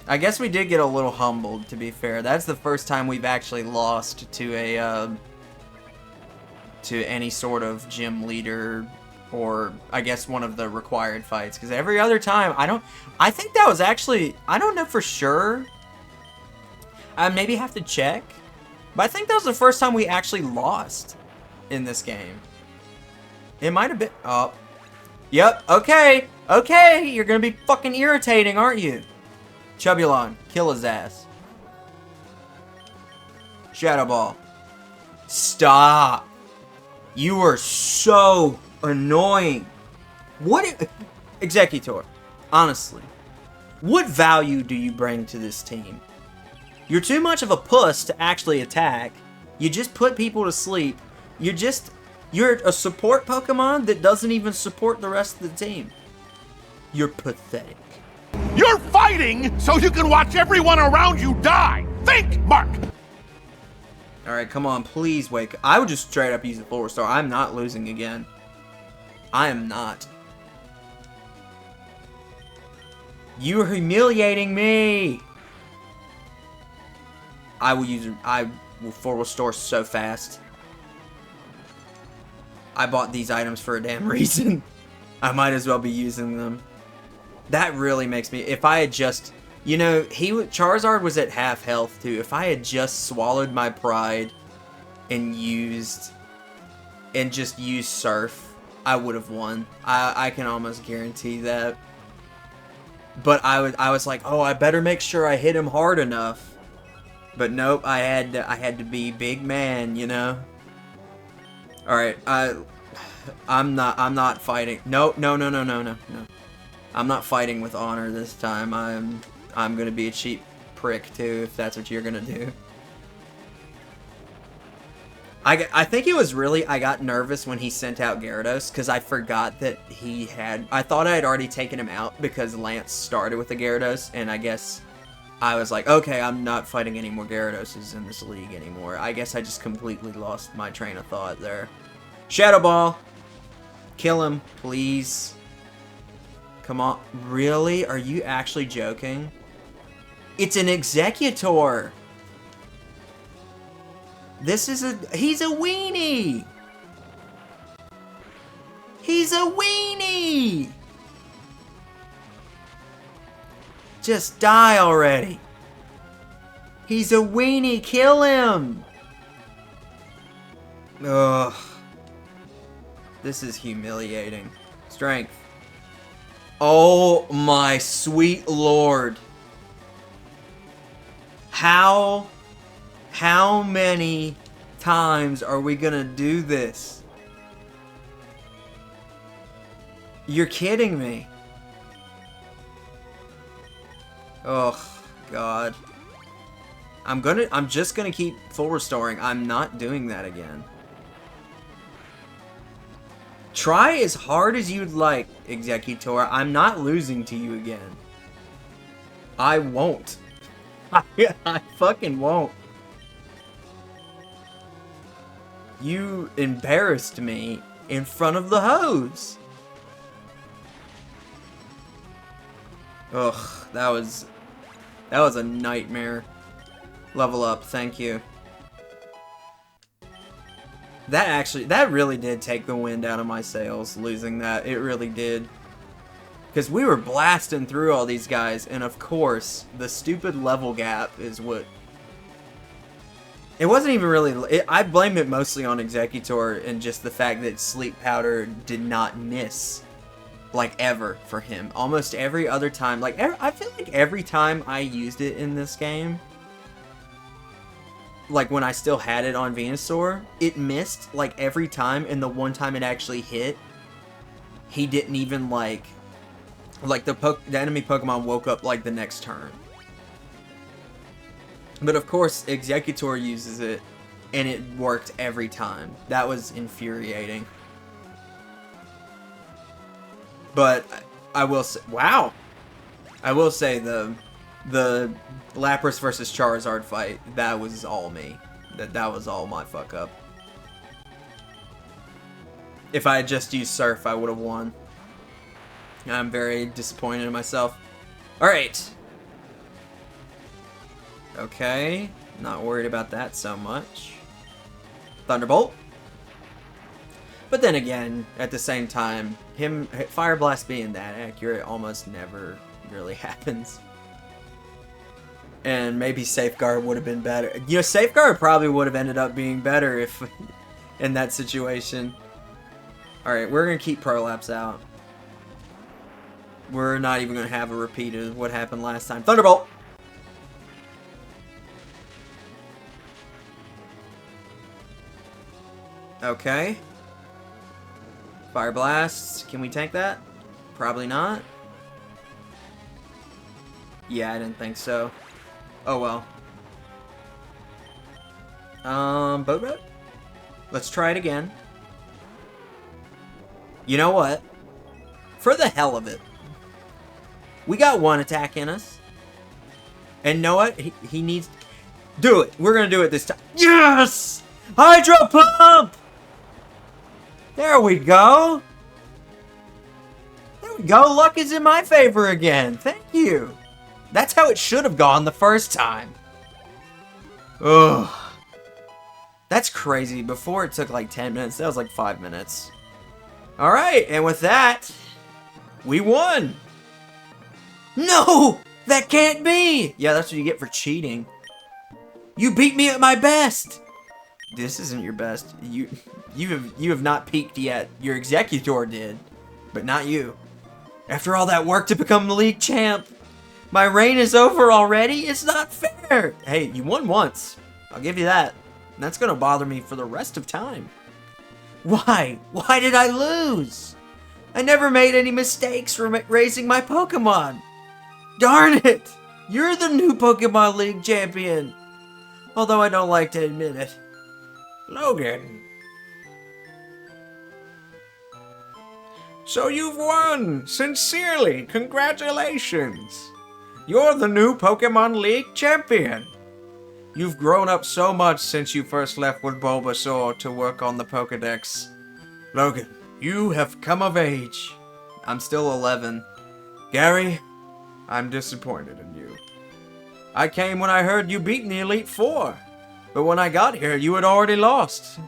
I guess we did get a little humbled, to be fair. That's the first time we've actually lost to a to any sort of gym leader, or I guess one of the required fights. Because every other time, I think that was actually, I don't know for sure. I maybe have to check. But I think that was the first time we actually lost in this game. It might have been, oh. Yep, okay, you're gonna be fucking irritating, aren't you? Chubulon, kill his ass. Shadow Ball. Stop. You are so annoying. What, Executor, honestly, what value do you bring to this team? You're too much of a puss to actually attack. You just put people to sleep. You're a support Pokemon that doesn't even support the rest of the team. You're pathetic.
You're fighting so you can watch everyone around you die. Think, Mark.
Alright, come on, please wake up. I would just straight up use a full restore. I'm not losing again. I am not. You're humiliating me. I will full restore so fast. I bought these items for a damn reason. I might as well be using them. That really makes me, if I had just, Charizard was at half health too. If I had just swallowed my pride and used and just used Surf, I would have won. I can almost guarantee that. But I was like, oh, I better make sure I hit him hard enough. But nope, I had to be big man, you know. All right, I'm not fighting. No. I'm not fighting with honor this time. I'm gonna be a cheap prick too, if that's what you're gonna do. I think it was really, I got nervous when he sent out Gyarados, because I forgot that he had, I thought I had already taken him out because Lance started with the Gyarados, and I guess I was like, okay, I'm not fighting any more Gyaradoses in this league anymore. I guess I just completely lost my train of thought there. Shadow Ball! Kill him, please. Come on. Really? Are you actually joking? It's an Executor! This is he's a weenie! He's a weenie! Just die already! He's a weenie, kill him! Ugh. This is humiliating. Strength. Oh my sweet lord. How many times are we gonna do this? You're kidding me. Oh, God. I'm just gonna keep full restoring. I'm not doing that again. Try as hard as you'd like, Executor. I'm not losing to you again. I won't. I fucking won't. You embarrassed me in front of the hose. Ugh, that was a nightmare. Level up, thank you. That really did take the wind out of my sails, losing that. It really did. Because we were blasting through all these guys, and of course, the stupid level gap is what... It wasn't even really... I blame it mostly on Executor and just the fact that Sleep Powder did not miss, like, ever for him. Almost every other time. Like, I feel like every time I used it in this game, like, when I still had it on Venusaur, it missed, like, every time, and the one time it actually hit, he didn't even, like the enemy Pokemon woke up, like, the next turn. But of course, Executor uses it, and it worked every time. That was infuriating. But I will say, wow! I will say the Lapras versus Charizard fight, that was all me. That was all my fuck up. If I had just used Surf, I would have won. I'm very disappointed in myself. Alright. Okay. Not worried about that so much. Thunderbolt. But then again, at the same time, Fire Blast being that accurate almost never really happens. And maybe Safeguard would have been better. You know, Safeguard probably would have ended up being better if in that situation. Alright, we're going to keep Prolapse out. We're not even going to have a repeat of what happened last time. Thunderbolt! Okay. Fire Blast. Can we tank that? Probably not. Yeah, I didn't think so. Oh well. Boat Road? Let's try it again. You know what? For the hell of it. We got one attack in us. And you know what? He needs... Do it! We're gonna do it this time. Yes! Hydro Pump! There we go! There we go! Luck is in my favor again. Thank you! That's how it should have gone the first time. Ugh. That's crazy. Before it took like 10 minutes. That was like 5 minutes. Alright, and with that, we won! No! That can't be! Yeah, that's what you get for cheating. You beat me at my best! This isn't your best. You have not peaked yet. Your executor did, but not you. After all that work to become the league champ, my reign is over already? It's not fair! Hey, you won once. I'll give you that. And that's gonna bother me for the rest of time. Why? Why did I lose? I never made any mistakes raising my Pokemon. Darn it! You're the new Pokemon League Champion. Although I don't like to admit it.
Logan. So you've won! Sincerely, congratulations! You're the new Pokémon League Champion! You've grown up so much since you first left with Bulbasaur to work on the Pokedex. Logan, you have come of age.
I'm still 11.
Gary, I'm disappointed in you. I came when I heard you beaten the Elite Four, but when I got here, you had already lost.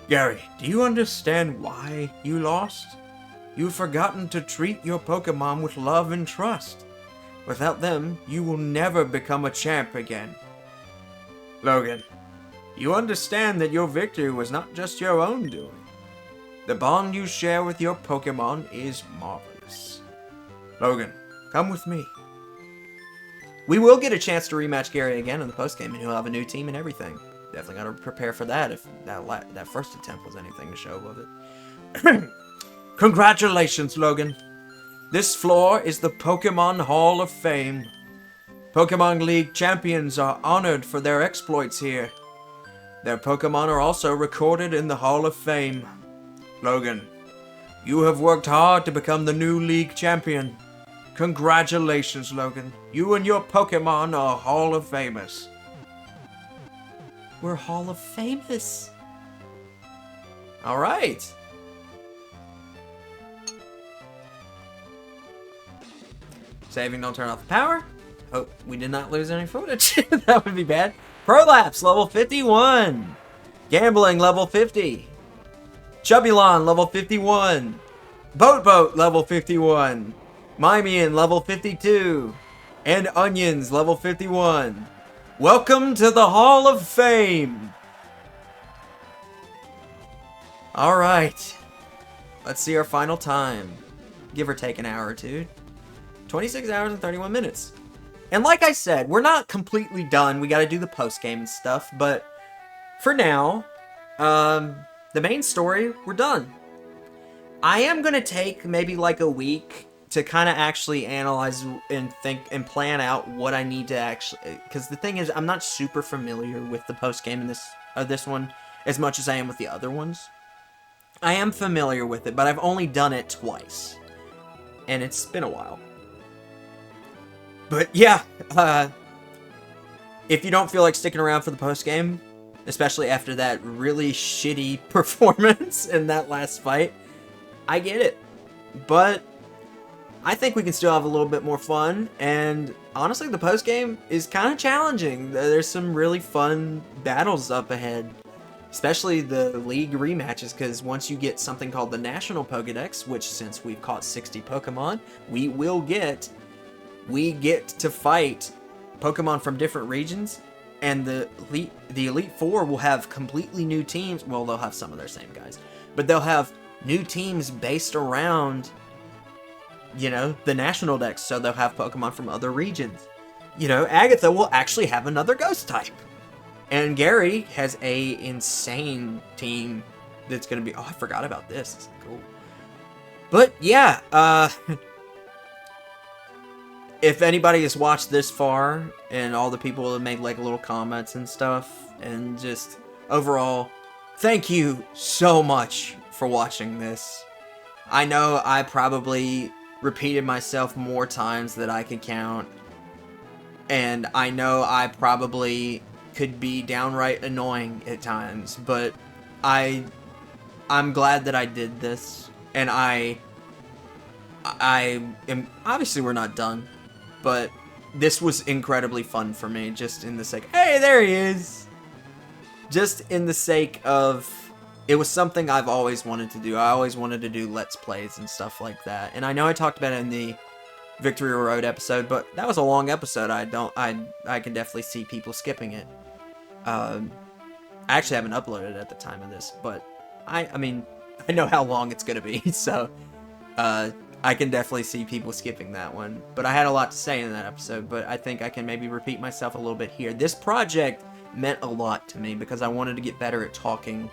Gary, do you understand why you lost? You've forgotten to treat your Pokemon with love and trust. Without them, you will never become a champ again. Logan, you understand that your victory was not just your own doing. The bond you share with your Pokemon is marvelous. Logan, come with me.
We will get a chance to rematch Gary again in the postgame, and he'll have a new team and everything. Definitely got to prepare for that if that first attempt was anything to show of it.
Congratulations, Logan. This floor is the Pokémon Hall of Fame. Pokémon League champions are honored for their exploits here. Their Pokémon are also recorded in the Hall of Fame. Logan, you have worked hard to become the new League champion. Congratulations, Logan. You and your Pokémon are Hall of Famous.
We're Hall of Famous. Alright. Saving, don't turn off the power. Hope we did not lose any footage. That would be bad. Prolapse, level 51. Gambling, level 50. Chubulon, level 51. Boat, level 51. Mimian, level 52. And Onions, level 51. Welcome to the Hall of Fame. Alright. Let's see our final time. Give or take an hour or two. 26 hours and 31 minutes. And like I said, we're not completely done. We gotta do the post-game and stuff, but for now, the main story, we're done. I am gonna take maybe like a week to kind of actually analyze and think and plan out what I need to actually, because the thing is, I'm not super familiar with the post-game in this one as much as I am with the other ones. I am familiar with it, but I've only done it twice. And it's been a while. But yeah, if you don't feel like sticking around for the post-game, especially after that really shitty performance in that last fight, I get it. But I think we can still have a little bit more fun, and honestly, the post-game is kind of challenging. There's some really fun battles up ahead, especially the league rematches, because once you get something called the National Pokedex, which since we've caught 60 Pokemon, we get to fight Pokemon from different regions, and the Elite Four will have completely new teams. Well, they'll have some of their same guys, but they'll have new teams based around, you know, the National Dex, so they'll have Pokemon from other regions. You know, Agatha will actually have another Ghost type. And Gary has a insane team that's going to be... Oh, I forgot about this. This is cool. But, yeah, if anybody has watched this far, and all the people that made, like, little comments and stuff, and just overall, thank you so much for watching this. I know I probably repeated myself more times than I could count, and I know I probably could be downright annoying at times, but I'm glad that I did this, and I am, obviously we're not done, but this was incredibly fun for me, just in the sake, hey, there he is! Just in the sake of, it was something I've always wanted to do. I always wanted to do Let's Plays and stuff like that, and I know I talked about it in the Victory Road episode, but that was a long episode. I can definitely see people skipping it. I actually haven't uploaded it at the time of this, but I mean, I know how long it's gonna be, so I can definitely see people skipping that one. But I had a lot to say in that episode, but I think I can maybe repeat myself a little bit here. This project meant a lot to me because I wanted to get better at talking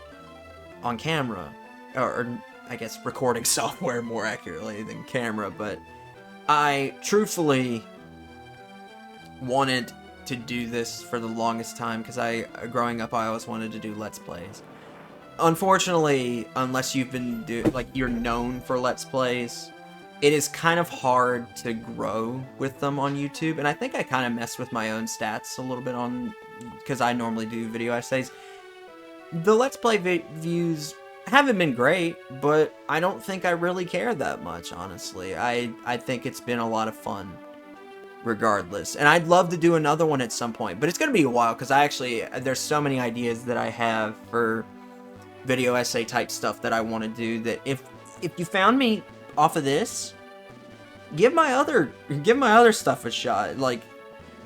on camera, or I guess recording software more accurately than camera, but I truthfully wanted to do this for the longest time because growing up, I always wanted to do Let's Plays. Unfortunately, unless you've been you're known for Let's Plays, it is kind of hard to grow with them on YouTube, and I think I kind of messed with my own stats a little bit because I normally do video essays. The Let's Play views haven't been great, but I don't think I really care that much, honestly. I think it's been a lot of fun regardless, and I'd love to do another one at some point, but it's gonna be a while because there's so many ideas that I have for video essay type stuff that I want to do, that if you found me off of this, give my other stuff a shot. Like,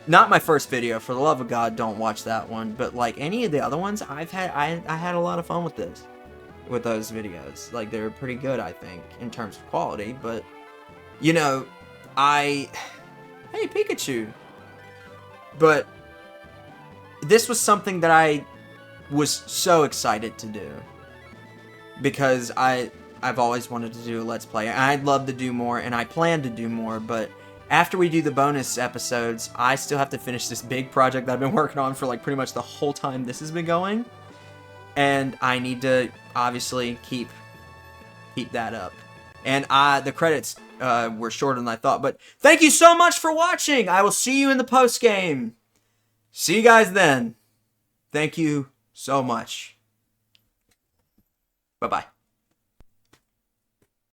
not my first video, for the love of God, don't watch that one, but like any of the other ones I had a lot of fun with those videos. Like, they're pretty good, I think, in terms of quality, but you know, hey, Pikachu. But this was something that I was so excited to do because I've always wanted to do a Let's Play. I'd love to do more, and I plan to do more, but after we do the bonus episodes, I still have to finish this big project that I've been working on for like pretty much the whole time this has been going, and I need to obviously keep that up. And the credits were shorter than I thought, but thank you so much for watching. I will see you in the post game. See you guys then. Thank you so much. Bye-bye.